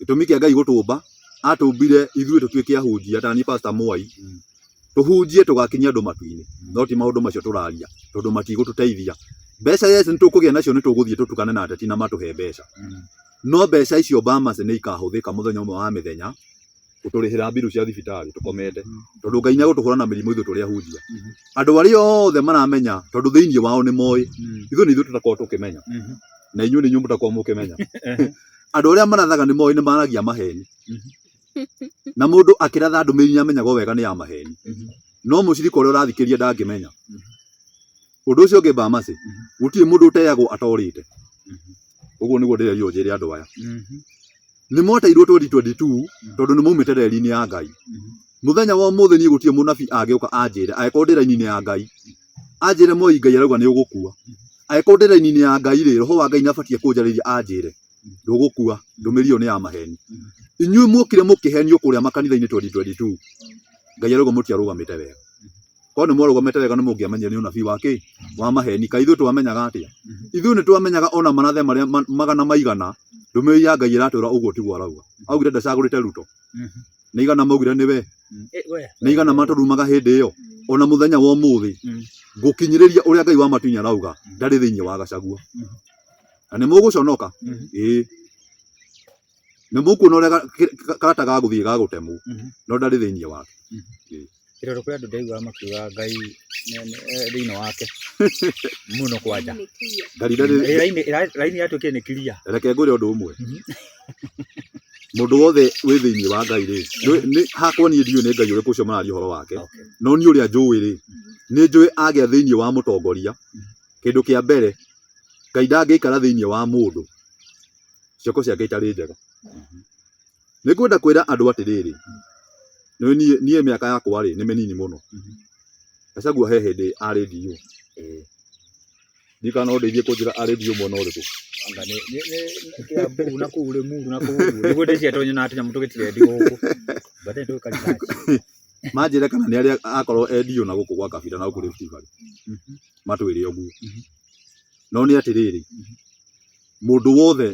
Gĩtũmi kĩa Ngai gũtũmba atũmbire ithuĩ tũtuĩke ahunjia ta ni Pastor Mwai tũhunjie tũgakinyia andũ matu-inĩ. No ti maũndũ macio tũraria tondũ matigũtũteithia. Mbeca yes nĩ tũkũgĩa nacio nĩ tũgũthiĩ tũtukane na ateti na matũhe mbeca. No mbeca icio Bamas nĩ ikahũthĩka mũthenya ũmwe wa mĩthenya gũtũrĩhĩra mbiru cia thibitarĩ tũkomete. Tondũ Ngai nĩagũtũhũra na mĩrimũ ithuĩ tũrĩa ahunjia. Andũ arĩa othe maramenya tondũ thĩinĩ wao nĩ moĩ. Ithuĩ nĩ ithuĩ tũtakorwo tũkĩmenya. Na inyuĩ nĩ inyuĩ mũtakorwo mũkĩmenya. Andũ arĩa marathaga nĩ moĩ nĩ maragia maheni. Na mũndũ akĩratha ndũmĩrĩri nĩ amenyaga wega nĩ ya maheni. No mũcirika ũrĩa ũrathikĩria ndangĩmenya. Ũndũ ũcio ũngĩ Bamas gũtirĩ mũndũ ũteagwo atorĩte. Ũguo nĩguo ndĩrerirwo njĩre andũ aya. Nĩ moteirwo 2022 tondũ nĩ maumĩte reri-inĩ ya Ngai. Mũthenya wa ũmũthĩ niĩ gũtirĩ mũnabii angĩũka anjĩre angĩkorwo ndĩ raini-inĩ ya Ngai. Anjĩre Moi Ngai arauga nĩ ũgũkua. Angĩkorwo ndĩ raini-inĩ ya Ngai rĩ roho wa Ngai nĩ abatiĩ kũnjarĩria anjĩre ndũgũkua. Ndũmĩrĩri ĩyo nĩ ya maheni. Inyuĩ mũkire mũkĩhenio kũrĩa makanitha-inĩ 2022. Ngai arauga mũtiarũgamĩte wega. Korwo nĩ mwarũgamĩte wega nĩ mũngĩamenyire nĩ ũnabii wake wa maheni. Kaĩ ithuĩ twamenyaga atĩa? Ithuĩ nĩ twamenyaga ona manathe marĩa 100 ndũmĩrĩri ya Ngai ĩratwĩra ũguo tiguo arauga. Augire ndacagũrĩte Ruto. Nĩ 100 maugire nĩ we. Nĩ 100 matũrumaga hĩndĩ ĩyo. Ona mũthenya wa ũmũthĩ gũkinyĩrĩria ũrĩa Ngai wa matu-inĩ arauga ndarĩ thĩinĩ wa Gachagua. Na nĩ mũgũconoka. Nĩ mũkuona ũrĩa karata gagũthiĩ gagũtemwo. No ndarĩ thĩinĩ wake.
Kĩroro kũrĩ andũ ndaiguaga makiuga Ngai thĩinĩ wake mũno kwanja. Raini yatuĩkire nĩ clear.
Reke ngũre ũndũ ũmwe. Mũndũ wothe wĩ thĩinĩ wa Ngai rĩ nĩ hakwa niĩ ndiũĩ nĩ Ngai ũrĩkũ ũcio mararia ũhoro wake. No niĩ ũrĩa njũĩ rĩ nĩ njũĩ agĩa thĩinĩ wa mũtongoria. Kĩndũ kĩa mbere Ngai ndangĩikara thĩinĩ wa mũndũ cioko ciake itarĩ njega. Nĩ kwenda kwĩra andũ atĩrĩrĩ niĩ mĩaka yakwa rĩ nĩ mĩnini mũno. Gachagua he hĩndĩ arĩ ndio. Ndikana ũndeithie kũnjĩra arĩ ndio mwena ũrĩkũ.
Anga nĩ kĩambu na kũu Limuru na kũu nĩguo ndĩciatonya na atĩ nyamũ tũgĩtirendi gũkũ. Bade ndũ karitaci.
Manjĩre kana nĩ arĩa akorwo endio na gũkũ gwa kabira na gũkũ Rift Valley. Matwĩre ũguo. No nĩ atĩrĩrĩ mũndũ wothe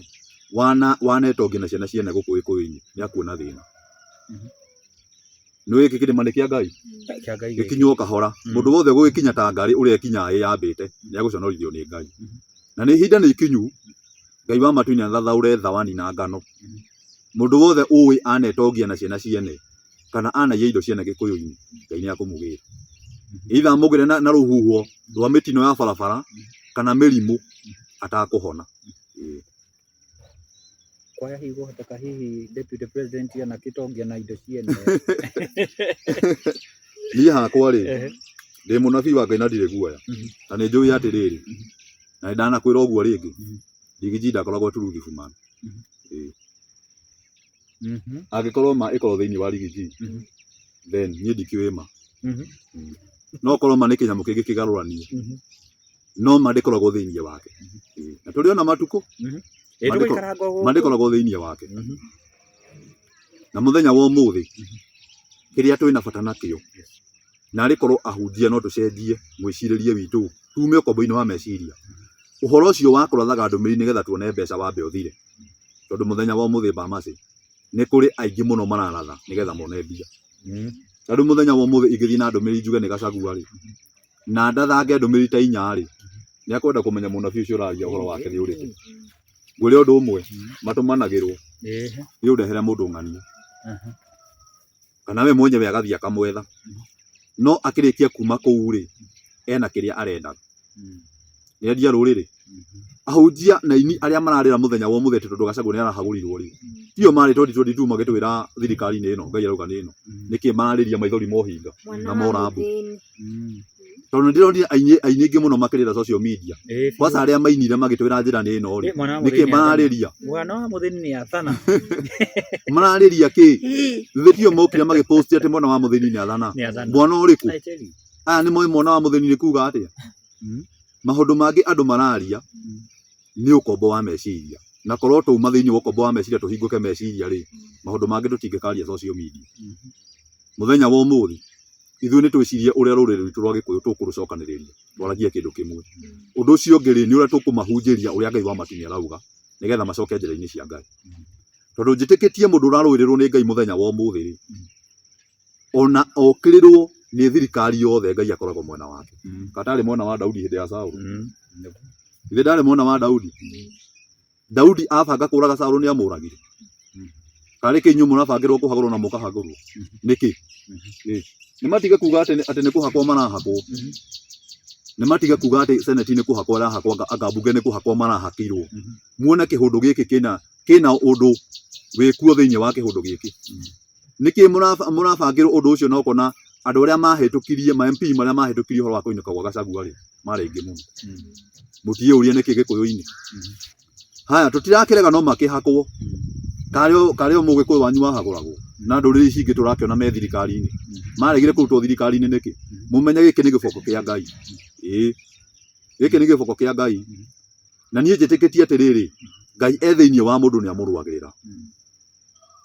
wanetongia na ciana ciene gũkũ Gĩkũyũ-inĩ nĩ akuona thĩna. nä kä kä rä ma nä kä a Ngai
Kĩa Ngai
gä kinywo kahora må ndå wothe gå gä kinya ta ngarä å rä a kinyaa ä yambä te nä agå conorithio nä Ngai na nä ihinda nä ikinyu Ngai wa matu-inä athathaå re thawani na ngano må ndå wothe å ä anetongia na ciana ciene kana anaia indo ciene gä kå yå-inä Ngai nä akå må gä ra itha må gä re na rå huho rwa mä tino ya barabara kana mä rimå atakå hona
kwaya hihi gũhoteka hihi deputy president ana gĩtongia na indo ciene
niĩ hakwa rĩ ndĩ mũnabii wa Ngai na ndirĩ guoya na nĩ njũĩ atĩ rĩrĩ na ndanakwĩra ũguo rĩngĩ Rigiji ndakoragwo Turugi Fumana angĩkorwo ma ĩkorwo thĩinĩ wa Rigiji then niĩ ndikĩũĩ ma no korwo ma nĩ kĩnyamũ kĩngĩ kĩgarũranie no ma ndĩkoragwo thĩinĩ wake na tũrĩ ona matukũ mandĩkoragwo thĩinĩ wake na mũthenya wa ũmũthĩ kĩrĩa twĩ na bata nakĩo narĩ korwo ahunjia no tũcenjie mwĩcirĩrie witũ tume ũkombo-inĩ wa meciria ũhoro ũcio wa kũrathaga ndũmĩrĩri nĩgetha tuone mbeca wambe ũthire tondũ mũthenya wa ũmũthĩ Bamasi nĩ kũrĩ aingĩ mũno mararatha nĩgetha mone mbia tondũ mũthenya wa ũmũthĩ ingĩthiĩ na ndũmĩrĩri njuge nĩ Gachagua rĩ na ndathange ndũmĩrĩri ta 4 rĩ nĩ akwenda kũmenya mũnabii ũcio ũraria ũhoro wake nĩ ũrĩkũ ngwĩre ũndũ ũmwe matũmanagĩrwo nĩ ũndehere mũndũ ng'ania kana we mwenyewe agathiĩ akamwetha no akĩrĩkia kuma kũu rĩ ena kĩrĩa arenda nĩendia rũrĩrĩ ahunjia na ini arĩa mararĩra mũthenya wa ũmũthĩ tondũ Gachagua nĩ arahagũrirwo rĩ tio marĩ 2022 magĩtwĩra thirikari-inĩ ĩno Ngai arauga nĩ ĩno nĩkĩ mararĩria maithori mohinga na morambu tondũ ndĩronire aini aingĩ mũno makĩrĩra social media kwanza arĩa mainire magĩtwĩra njĩra nĩ ĩno rĩ nĩkĩ mararĩria
mwana wa mũthĩni nĩ athana
mararĩria kĩ thĩtio mokire magĩpost atĩ mwana wa mũthĩni nĩ athana mwana ũrĩkũ aya nĩ moĩ mwana wa mũthĩni nĩ kuga atĩa maũndũ mangĩ andũ mararia nĩ ũkombo wa meciria na korwo tũuma thĩinĩ wa ũkombo wa meciria tũhingũke meciria rĩ maũndũ mangĩ tũtingĩkaria social media mũthenya wa ũmũthĩ ithuĩ nĩ twĩcirie ũrĩa rũrĩrĩ rwitũ rwa Gĩkũyũ tũkũrũcokanĩrĩria twaragie kĩndũ kĩmwe ũndũ ũcio ũngĩ rĩ nĩ ũrĩa tũkũmahunjĩria ũrĩa Ngai wa matu nĩ arauga nĩgetha macoke njĩra-inĩ cia Ngai tondũ njĩtĩkĩtie mũndũ ũrarũĩrĩrwo nĩ Ngai mũthenya wa ũmũthĩ rĩ ona okĩrĩrwo nĩ thirikari yothe Ngai akoragwo mwena wake katarĩ mwena wa Daudi hĩndĩ ya Saũlũ ithe ndarĩ mwena wa Daudi abanga kũraga Saũlũ nĩ amũragire karĩ kĩnyuĩ mũrabangĩrwo kũhagũrwo na mũkahagũrwo nĩkĩ nĩ matige kuga atĩ nĩ kũhakwo marahakwo nĩ matige kuga atĩ seneti nĩ kũhakwo arahakwo anga mbunge nĩ kũhakwo marahakĩirwo muone kĩhũndũ gĩkĩ kĩna ũndũ wĩkuo thĩinĩ wa kĩhũndũ gĩkĩ nĩkĩ mũrabangĩrwo ũndũ ũcio no kona andũ arĩa mahĩtũkirie ma MP marĩa mahĩtũkirie ũhoro wa kũinũka gwa Gachagua rĩ marĩ aingĩ mũno mũtiũrie nĩkĩ Gĩkũyũ-inĩ haya tũtirakĩrega no makĩhakwo karĩ o mũgĩkũyũ wanyu wahagũragwo na ndũrĩrĩ ici ingĩ tũrakĩona me thirikari-inĩ maregire kũrutwo thirikari-inĩ nĩkĩ mũmenye gĩkĩ nĩ gĩboko kĩa Ngai gĩkĩ nĩ gĩboko kĩa Ngai na niĩ njĩtĩkĩtie atĩrĩrĩ Ngai e thĩinĩ wa mũndũ nĩ amũrũagĩrĩra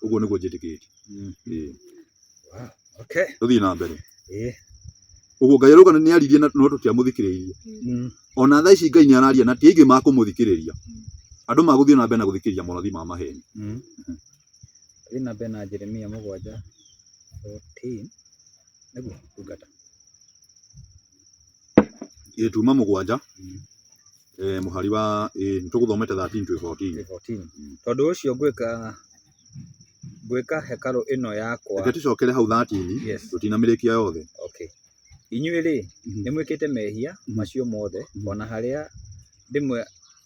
ũguo nĩguo njĩtĩkĩtie tũthiĩ na mbere ũguo Ngai arauga nĩ aririe no tũtiamũthikĩrĩirie ona thaa ici Ngai nĩ araria na ti aingĩ makũmũthikĩrĩria andũ magũthiĩ na mbere na gũthikĩrĩria morathi ma maheni
thiĩ na mbere na Jeremia 7:14 nĩguo tungata
tuma 7 mũhari wa nĩtũgũthomete 13-14
tondũ ũcio ngwĩka hekarũ ĩno yakwa
reke tũcokere hau 13 tũtinamĩrĩkia yothe
inyuĩ rĩ nĩ mwĩkĩte mehia macio mothe ona harĩa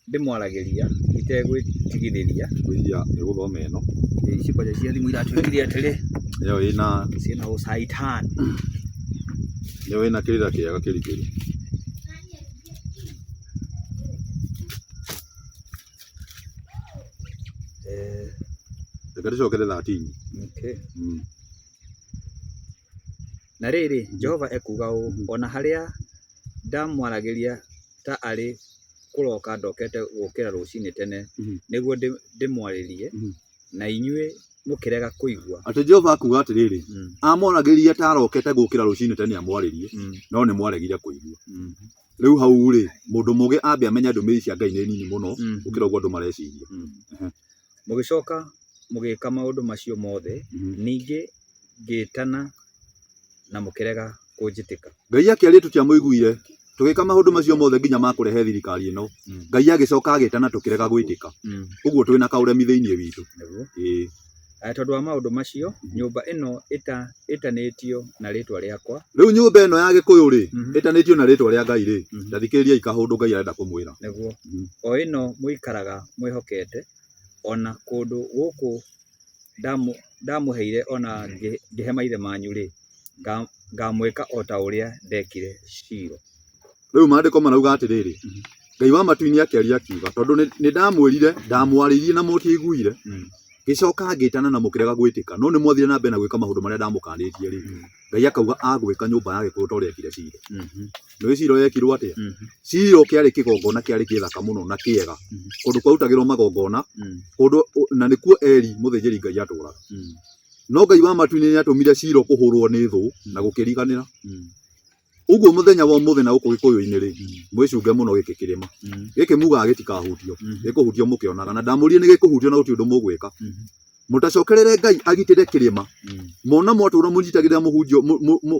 ndĩmwaragĩria itegwĩtigithĩria
kũiya nĩgũthoma ĩno
ciĩko cia thimũ iratwĩkire atĩrĩ
ĩyo
ciĩna ũcaitani
ĩyo ĩna kĩrĩra kĩega kĩrikĩru reke tũcokere 13
na rĩrĩ Jehova ekuga ũũ ona harĩa ndamwaragĩria ta arĩ kũroka ndokete gũkĩra rũcinĩ tene nĩguo ndĩmwarĩrie na inyuĩ mũkĩrega kũigua
atĩ Jehova akuga atĩrĩrĩ amwaragĩria ta arokete gũkĩra rũcinĩ tene amwarĩrie no nĩ mwaregire kũigua rĩu hau rĩ mũndũ mũgĩ ambe amenya ndũmĩrĩri cia Ngai nĩ nini mũno gũkĩra ũguo andũ mareciria
mũgĩcoka mũgĩka maũndũ macio mothe ningĩ ngĩtana na mũkĩrega kũnjĩtĩka.
Ngai akĩaria tũtiamũiguire tũgĩka maũndũ macio mothe nginya ma kũrehe thirikari ĩno. Ngai agĩcoka agĩtana tũkĩrega gwĩtĩka. Ũguo twĩna kaũremi thĩinĩ witũ.
Tondũ wa maũndũ macio nyũmba ĩno ĩtanĩtio na rĩtwa rĩakwa.
Rĩu nyũmba ĩno ya Gĩkũyũ rĩ ĩtanĩtio na rĩtwa rĩa Ngai rĩ, ndathikĩrĩriai kahũndũ Ngai arenda kũmwĩra.
Nĩguo o ĩno mũikaraga mwĩhokete, ona kũndũ gũkũ ndamũheire ona ngĩhe maithe manyu rĩ, ngamwĩka o ta ũrĩa ndekire Shilo.
Rĩu maandĩko marauga atĩrĩrĩ, Ngai wa matu-inĩ akĩaria akiuga, tondũ nĩ ndamwĩrire ndamwarĩirie na mũtiaiguire, gĩcoka ngĩtana na mũkĩrega gwĩtĩka, no nĩ mwathire na mbere na gwĩka maũndũ marĩa ndamũkanĩtie rĩ. Ngai akauga agwĩka nyũmba ya Gĩkũyũ ta ũrĩa ekire Shilo. Nĩ Shilo yekirwo atĩa? Shilo kĩarĩ kĩgongona kĩarĩ gĩthaka mũno na kĩega, kũndũ kwarutagĩrwo magongona, kũndũ na nĩkuo Eli mũthĩnjĩri Ngai atũũraga. No Ngai wa matu-inĩ nĩ atũmire Shilo kũhũrwo nĩ thũ na gũkĩriganĩra. Ũguo mũthenya wa ũmũthĩ na gũkũ Gĩkũyũ-inĩ rĩ, mwĩcunge mũno gĩkĩ kĩrĩma. Gĩkĩ mugaga gĩtikahutio, gĩkũhutio mũkĩonaga, na ndamũrire nĩ gĩkũhutio na gũtirĩ ũndũ mũgwĩka. Mũtacokerere Ngai agitĩre kĩrĩma, mona mwatũũra mũnyitagĩrĩra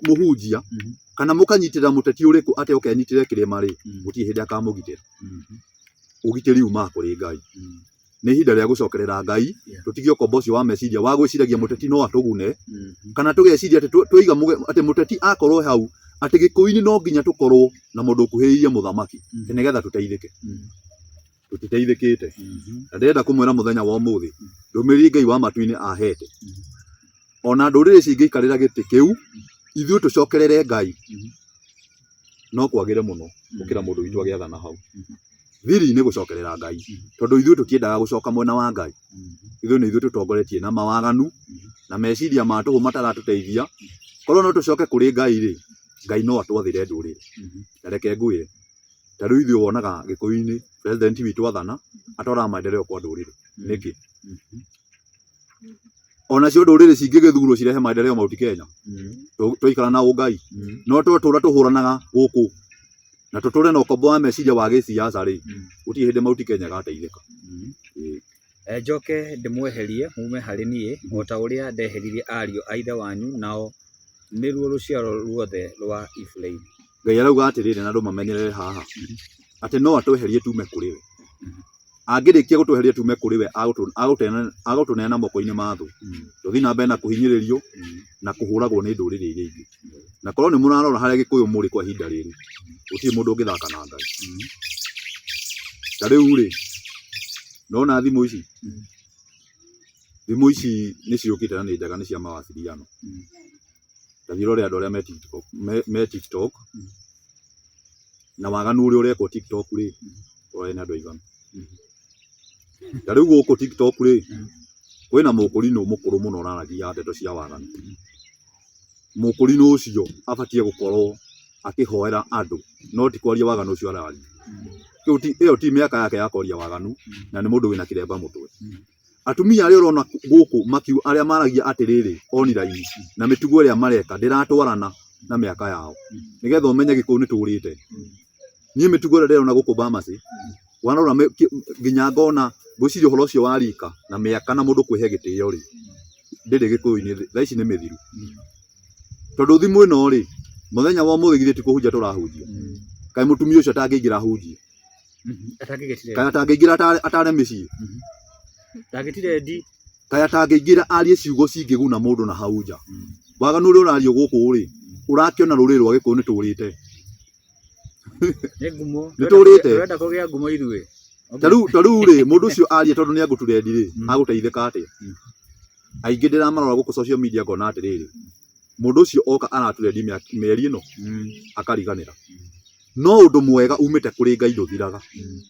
mũhunjia, kana mũkanyitĩrĩra mũteti ũrĩkũ atĩ oke anyitĩrĩre kĩrĩma rĩ, gũtirĩ hĩndĩ akamũgitĩra. Ũgitĩri umaga kũrĩ Ngai. Nĩ ihinda rĩa gũcokerera Ngai, tũtige ũkombo ũcio wa meciria wa gwĩciragia mũteti no atũgune, kana tũgeciria atĩ twaiga atĩ mũteti akorwo hau atĩ Gĩkũyũ-inĩ no nginya tũkorwo na mũndũ ũkuhĩrĩirie mũthamaki nĩgetha tũteithĩke. Tũtiteithĩkĩte. Na ndĩrenda kũmwĩra mũthenya wa ũmũthĩ, ndũmĩrĩri Ngai wa matu-inĩ ahete. Ona ndũrĩrĩ cingĩikarĩra gĩtĩ kĩu, ithuĩ tũcokerere Ngai, no kwagĩre mũno gũkĩra mũndũ witũ agĩathana hau. Thiri nĩ gũcokerera Ngai, tondũ ithuĩ tũtiendaga gũcoka mwena wa Ngai. Ithuĩ nĩ ithuĩ tũtongoretie na mawaganu na meciria ma tũhũ mataratũteithia. Korwo no tũcoke kũrĩ Ngai rĩ, Ngai no atwathĩre ndũrĩrĩ. Na reke ngwĩre, ta rĩu ithuĩ wonaga Gĩkũyũ-inĩ president witũ athana atwaraga maendeleo kwa ndũrĩrĩ. Nĩkĩ? Onacio ndũrĩrĩ cingĩgĩthurwo cirehe maendeleo mauti Kenya, twaikara na Ngai, no tũtũũra tũhũranaga gũkũ na tũtũũre na ũkombo wa meciria wa gĩsiasa rĩ, gũtirĩ hĩndĩ mauti Kenya gateithĩka.
Njoke ndĩmweherie mume harĩ niĩ o ta ũrĩa ndeheririe ariũ a ithe wanyu, nao nĩruo rũciaro ruothe rwa Efraimu.
Ngai arauga atĩrĩrĩ na andũ mamenyerere haha, atĩ no atweherie tume kũrĩ we. Angĩrĩkia gũtweheria tume kũrĩ we, agũtũneana moko-inĩ ma thũ. Tũthiĩ na mbere na kũhinyĩrĩrio na kũhũragwo nĩ ndũrĩrĩ iria ingĩ. Na korwo nĩ mũrarora harĩa Gĩkũyũ mũrĩ kwa ihinda rĩrĩ, gũtirĩ mũndũ ũngĩthaka na Ngai. Ta rĩu rĩ, nona thimũ ici nĩ ciũkĩte na nĩ njega, nĩ cia mawasiliano. Tathiĩ rore andũ arĩa me TikTok na waganu ũrĩa ũrekwo TikTok rĩ, ũrore nĩ andũ aigana. Ta rĩu gũkũ TikTok rĩ, kwĩna mũkũrinũ mũkũrũ mũno ũraragia ndeto cia waganu. Mũkũrinũ ũcio abatiĩ gũkorwo akĩhoera andũ, no ti kwaria waganu ũcio araria. Ĩyo ti mĩaka yake ya kwaria waganu, na nĩ mũndũ wĩna kĩremba mũtwe. Atumia arĩa ũrona gũkũ arĩa maragia atĩrĩrĩ online na mĩtugo ĩrĩa mareka ndĩratwarana na mĩaka yao, nĩgetha ũmenye Gĩkũyũ nĩ tũrĩte. Niĩ mĩtugo ĩrĩa ndĩrona gũkũ Bamasĩ, wanarora nginya ngona ngwĩciria ũhoro ũcio wa rika na mĩaka na mũndũ kwĩhe gĩtĩo rĩ, ndĩrĩ Gĩkũyũ-inĩ thaa ici nĩ mĩthiru. Tondũ thimũ ĩno rĩ, mũthenya wa ũmũthĩ githĩ ti kũhunjia tũrahunjia. Kaĩ mũtumia ũcio atangĩingĩra ahunjie? Kaĩ atangĩingĩra atare mĩciĩ? Kaĩ atangĩingĩra arie ciugo cingĩguna mũndũ na hau nja? Waganu ũrĩa ũrario gũkũ rĩ, ũrakĩona rũrĩrĩ rwa Gĩkũyũ nĩ tũrĩte. Nĩ tũrĩte. Ta rĩu rĩ, mũndũ ũcio aria tondũ nĩ agũturendi rĩ, agũteithĩka atĩa? Aingĩ ndĩramarora gũkũ social media ngona atĩrĩrĩ, mũndũ ũcio oka araturendi mĩeri ĩno akariganĩra. No ũndũ mwega umĩte kũrĩ Ngai ndũthiraga.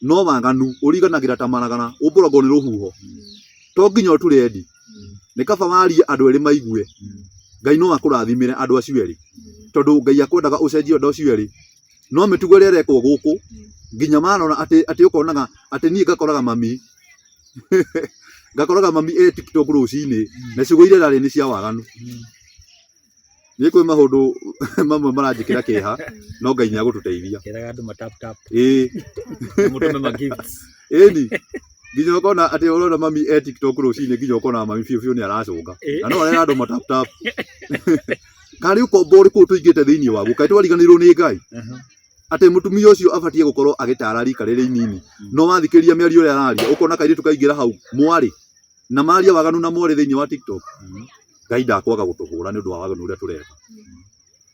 No waganu ũriganagĩra ta maragana, ũmbũragwo nĩ rũhuho. To nginya ũturendi. Nĩ kaba warie andũ erĩ maigue. Ngai no akũrathimĩre andũ acio erĩ. Tondũ Ngai akwendaga ũcenjie andũ acio erĩ. No mĩtugo ĩrĩa ĩrekwo gũkũ, nginya marona atĩ ũkonaga atĩ niĩ ngakoraga mami TikTok rũcinĩ na ciugo iria ararĩ nĩ cia waganu. Nĩ kwĩ maũndũ mamwe maranjĩkĩra kĩeha, no Ngai nĩ agũtũteithia.
Kĩraga andũ matap tap.
Ĩĩ.
Mũndũ mema gifts.
Ĩni. nginya ukona ati urona mami TikTok rucini nginya ukona mami biu ni aracunga na no arera andu matap tap kari ukombo uriku tuingite thiini wagu kai twariganirwo ni Ngai ati mutumia ucio abatie gukorwo agitara rika riri inini no wathikiria miario ria araria ukona kairi tukaingira hau mwari na maria waganu na mwari thiini wa TikTok Ngai ndakwaga gutuhura ni undu wa waganu uria tureka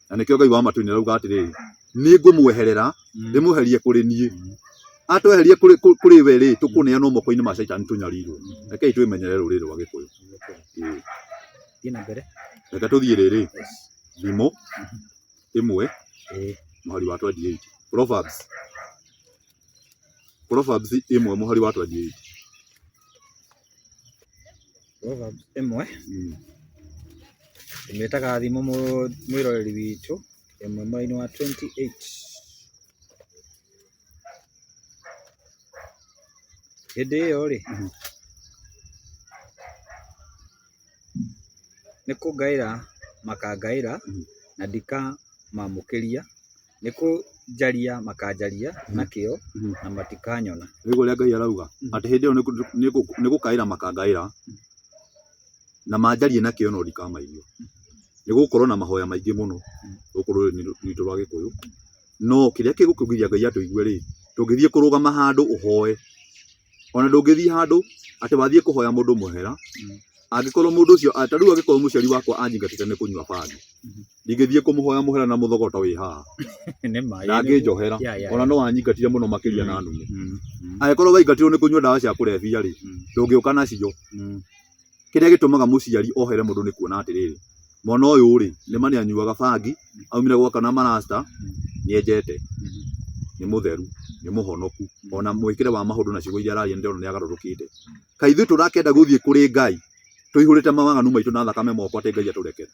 na nikio Ngai wa matu ni rauga atiriri ni ngumweherera ndimuherie kuri nie atweherie kuri we ri tukuneanwo moko-ini ma Shaitani tunyarirwo rekei twimenyere ruriri rwa Gikuyu
ina mbere
reka tuthie riri thimo imwe muhari wa 28 Proverbs imwe muhari wa 28
Proverbs imwe imetaga thimo mwiroreri witu imwe mwini wa 28 hindi iyo ri nikugaira makangaira na ndika mamukiria nikujaria makanjaria na kio na matikanyona
rigo ria Ngai arauga ati hindi iyo nigukaira makangaira na manjarie na kio no ndikamairio nigukorwo na mahoya maingi muno gukorwo ni rwito rwa Gikuyu no kiria kigukugiria Ngai atuigue ri tungithie kurugama handu uhoe ona ndungithie handu ati wathie kuhoya mundu muhera angikorwo mundu ucio atariu angikorwo muciari wakwa anjingatite ni kunywa bangi ndingithie kumuhoya muhera na muthogota wi haha
ni mai
njohera ona no anyingatire muno makiria na nume angikorwo waingatirwo ni kunywa ndawa cia kurebia ri ndungiuka nacio kiria gitumaga muciari ohere mundu ni kuona atiriri mwana uyu ri ni mani anyuaga bangi aumire gwaka na marasta ni enjete ni mutheru ni muhonoku ona mwikire wa mahudu na cigo iria araria ndona ni agarurukite kaithu turakenda guthie kuri Ngai tuihurite mawaganu maitu na thakame moko ati Ngai aturekere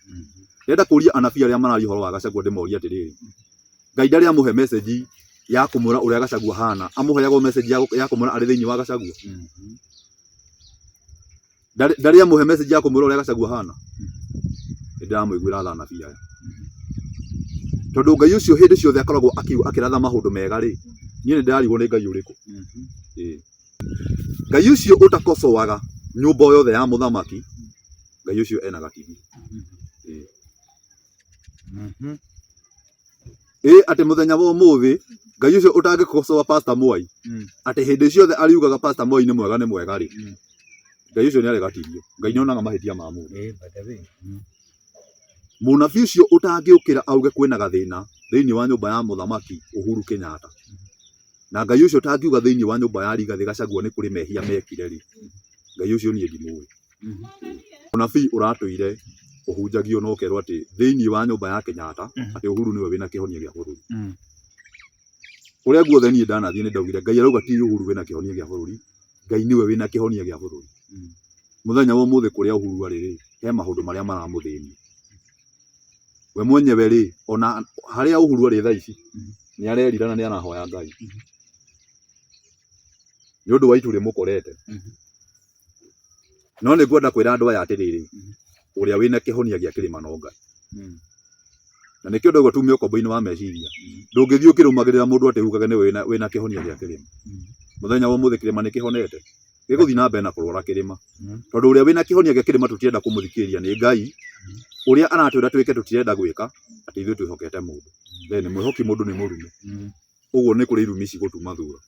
ndenda kuria anabii aria marari horo wa Gachagua ndimoria atiriri Ngai ndari amuhe message ya kumura uria Gachagua hana amuheago message ya kumura ari thiini wa Gachagua ndari amuhe message ya kumura uria Gachagua hana ndiramwiguira tha anabii aya tondu Ngai ucio hindi ciothe akoragwo akiratha maundu mega ri nie ndirarigwo ni Ngai uriku Ngai ucio utakosoaga nyumba yothe ya muthamaki Ngai ucio ena gatigi ati muthenya wa umuthi Ngai ucio utangikosoa Pastor Mwai ati hindi ciothe ariugaga Pastor Mwai ni mwega ri Ngai ucio ni ari gatigio Ngai nionaga mahitia ma mundu munabii ucio utangiukira auge kwina gathina thiini wa nyumba ya muthamaki Uhuru Kenyatta na Ngai ucio utangiuga thiini wa nyumba ya Rigathi Gachagua ni kuri mehia mekire ri Ngai ucio nie ndimui munabii uratuire uhunjagio no kerwo ati thiini wa nyumba ya Kenyatta ati Uhuru niwe wina kihonia gia bururi uria guothe nie ndanathie ni ndaugire Ngai arauga ti Uhuru wina kihonia gia bururi Ngai niwe wina kihonia gia bururi muthenya wa umuthi kuria Uhuru ari ri he maundu maria maramuthini we mwenyewe ri ona haria Uhuru ari thaa ici ni arerira na ni arahoya Ngai ni undu wa itu rimukorete no ni ngwenda kwira andu aya atiriri uria wina kihonia gia kirima no Ngai na nikio ndogwo tumio kombo-ini wa meciria ndungithie ukirumagirira mundu ati ugaga ni wina kihonia gia kirima muthenya wa umuthi kirima ni kihonete giguthi na mbere na kurora kirima tondu uria wina kihonia gia kirima tutienda kumuthikiria ni Ngai uria aratwira twike tutirenda gwika ati ithu twihokete mundu then mwihoki mundu ni murume uguo ni kuri irumi ici gutuma thura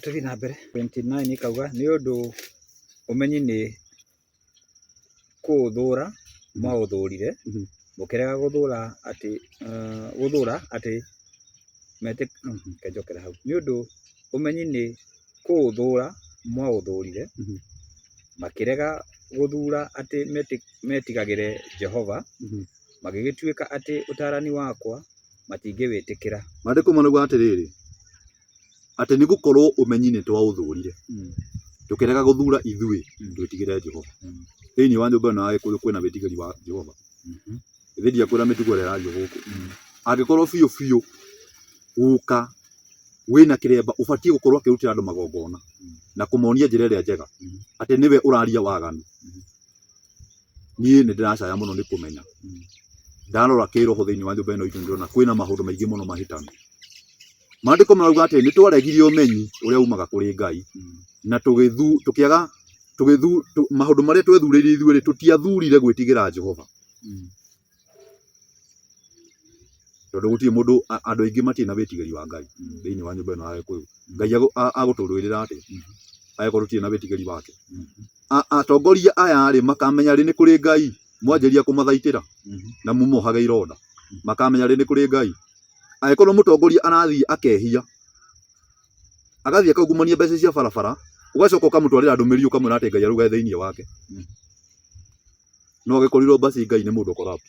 tuthi na mbere 29 ikauga ni undu umenyi ni kuthura mauthurire mukirega guthura ati mete kejokera hau ni undu umenyi ni kuthura mauthurire makirega guthura ati metigagire Jehova magigituika ati utarani wakwa matingiwitikira
mandiko manauga atiriri ati ni gukorwo umenyi ni twauthurire tukirega guthura ithui twitigire Jehova thiini wa nyumba na Gikuyu kwina witigiri wa Jehova ithindia kwira mitugo ria radio guku angikorwo biu uka wina kiremba ubatie gukorwo akirutira andu magongona na kumonia njira ria njega ati niwe uraria waganu nie ni ndiracaya muno ni kumenya ndarora kiroho thiini wa nyumba ino itu ndirona kwina maundu maingi muno mahitanu Maandĩko marauga atĩ nĩ twaregire ũmenyi ũrĩa umaga kũrĩ Ngai na tũkĩaga maũndũ marĩa twethurĩire ithuĩ tũtiathurire gwĩtigĩra Jehova. Tondũ gũtirĩ mũndũ, andũ aingĩ matirĩ na wĩtigĩri wa Ngai thĩinĩ wa nyũmba ĩno ya Gĩkũyũ. Ngai agũtũrũĩrĩra atĩ agĩkorwo tũtirĩ na wĩtigĩri wake. Atongoria aya rĩ makamenya rĩ nĩ kũrĩ Ngai, mwanjĩria kũmathaitĩra na mumohage ironda, makamenya rĩ nĩ kũrĩ Ngai. Agĩkorwo mũtongoria arathiĩ akehia, agathiĩ akaungumania mbeca cia barabara, ũgacoka ũkamũtwarĩra ndũmĩrĩri ũkamwĩra atĩ Ngai aruga thĩinĩ wake. No agĩkorirwo basi Ngai nĩ mũndũ corrupt.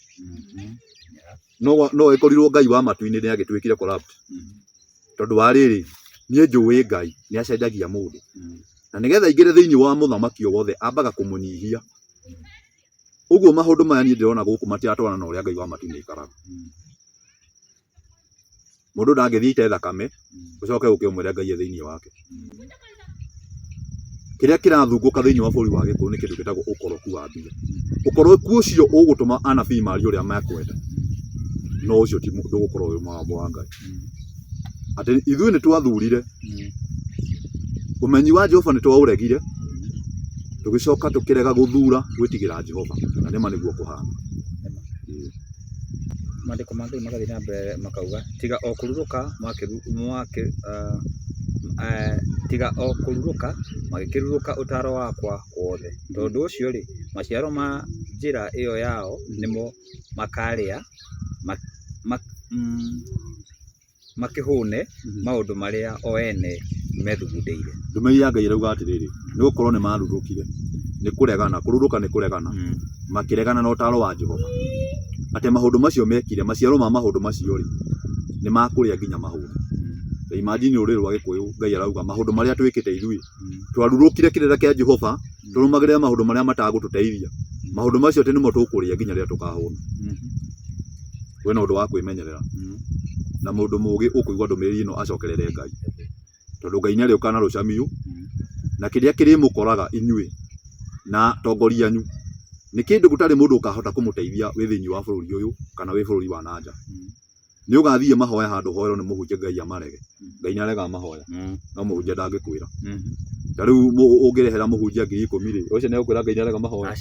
No agĩkorirwo Ngai wa matu-inĩ nĩ agĩtuĩkire corrupt. Tondũ wa rĩrĩ niĩ njũĩ Ngai nĩ acenjagia mũndũ. Na nĩgetha ingĩre thĩinĩ wa mũthamaki o wothe ambaga kũmũnyihia. Ũguo maũndũ maya niĩ ndĩrona gũkũ matiratwarana na ũrĩa Ngai wa matu-inĩ aikaraga. Mũndũ ndangĩthiĩ ite thakame ũcoke ũkĩmwĩra Ngai thĩinĩ wake. Kĩrĩa kĩrathungũka thĩinĩ wa bũrũri wa Gĩkũyũ nĩ kĩndũ gĩtagwo ũkoroku wa mbia. Ũkoroku ũcio ũgũtũma anabii mario ũrĩa mekwenda. No ũcio ti ndũgũkorwo wĩ mawatho wa Ngai. Atĩ ithuĩ nĩ twathurire ũmenyi wa Jehova nĩ twaũregire, tũgĩcoka tũkĩrega gũthura gwĩtigĩra Jehova, na nĩma nĩguo kũhana.
Maandĩko mangĩ magathiĩ na mbere makauga tiga o kũrurũka tiga o kũrurũka magĩkĩrurũka ũtaro wakwa wothe. Tondũ ũcio rĩ maciaro ma njĩra ĩyo yao nĩmo makarĩa makĩhũne maũndũ marĩa o ene methugundĩire.
Ndũmĩrĩri ya Ngai ĩrauga atĩrĩrĩ, nĩ gũkorwo nĩ marurũkire, nĩ kũregana, kũrurũka nĩ kũregana, makĩregana na ũtaro wa Jehova. Atĩ maũndũ macio mekire, maciaro ma maũndũ macio rĩ nĩ makũrĩa nginya mahũne. Imagine rũrĩrĩ rwa Gĩkũyũ Ngai arauga maũndũ marĩa twĩkĩte ithuĩ twarurũkire kĩrĩra kĩa Jehova, tũrũmagĩrĩre maũndũ marĩa matagũtũteithia. Maũndũ macio atĩ nĩmo tũkũrĩa nginya rĩrĩa tũkahũna. Wena ũndũ wa kwĩmenyerera. Na mũndũ mũũgĩ ũkũigua ndũmĩrĩri ĩno acokerere Ngai. Tondũ Ngai nĩ arĩ ũkana rũcamiũ na kĩrĩa kĩrĩmũkoraga inyuĩ na tongoria anyu nĩ kĩndũ gũtarĩ mũndũ ũkahota kũmũteithia wĩ thĩinĩ wa bũrũri ũyũ kana wĩ bũrũri wa nanja. Nĩ ũgathiĩ mahoya handũ hoerwo nĩ mũhunjia Ngai amarege. Ngai nĩ arega mahoya no mũhunjia ndangĩkwĩra. Ta rĩu ũngĩrehera mũhunjia 10,000 rĩ ũcio nĩ agũkwĩra Ngai nĩ arega mahoya.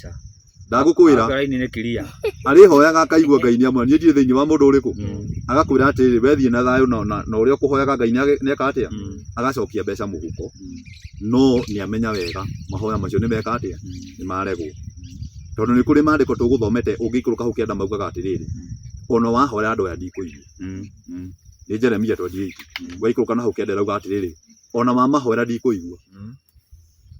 Ndagũkwĩra arĩhoyaga akaigua Ngai nĩ amwe. Niĩ ndirĩ thĩinĩ wa mũndũ ũrĩkũ agakwĩra atĩrĩ wethiĩ na thayũ na ũrĩa ũkũhoyaga Ngai nĩ eka atĩa, agacokia mbeca mũhuko. No nĩ amenya wega mahoya macio nĩ meka atĩa, nĩ maregwo. Tondũ nĩ kũrĩ maandĩko tũgũthomete ũngĩikũrũka hau kĩanda maugaga atĩrĩrĩ, ona wahoya andũ aya ndikũigua. Nĩ Jeremia 28 waikũrũka na hau kĩanda rauga atĩrĩrĩ, ona mamahoera ndikũigua.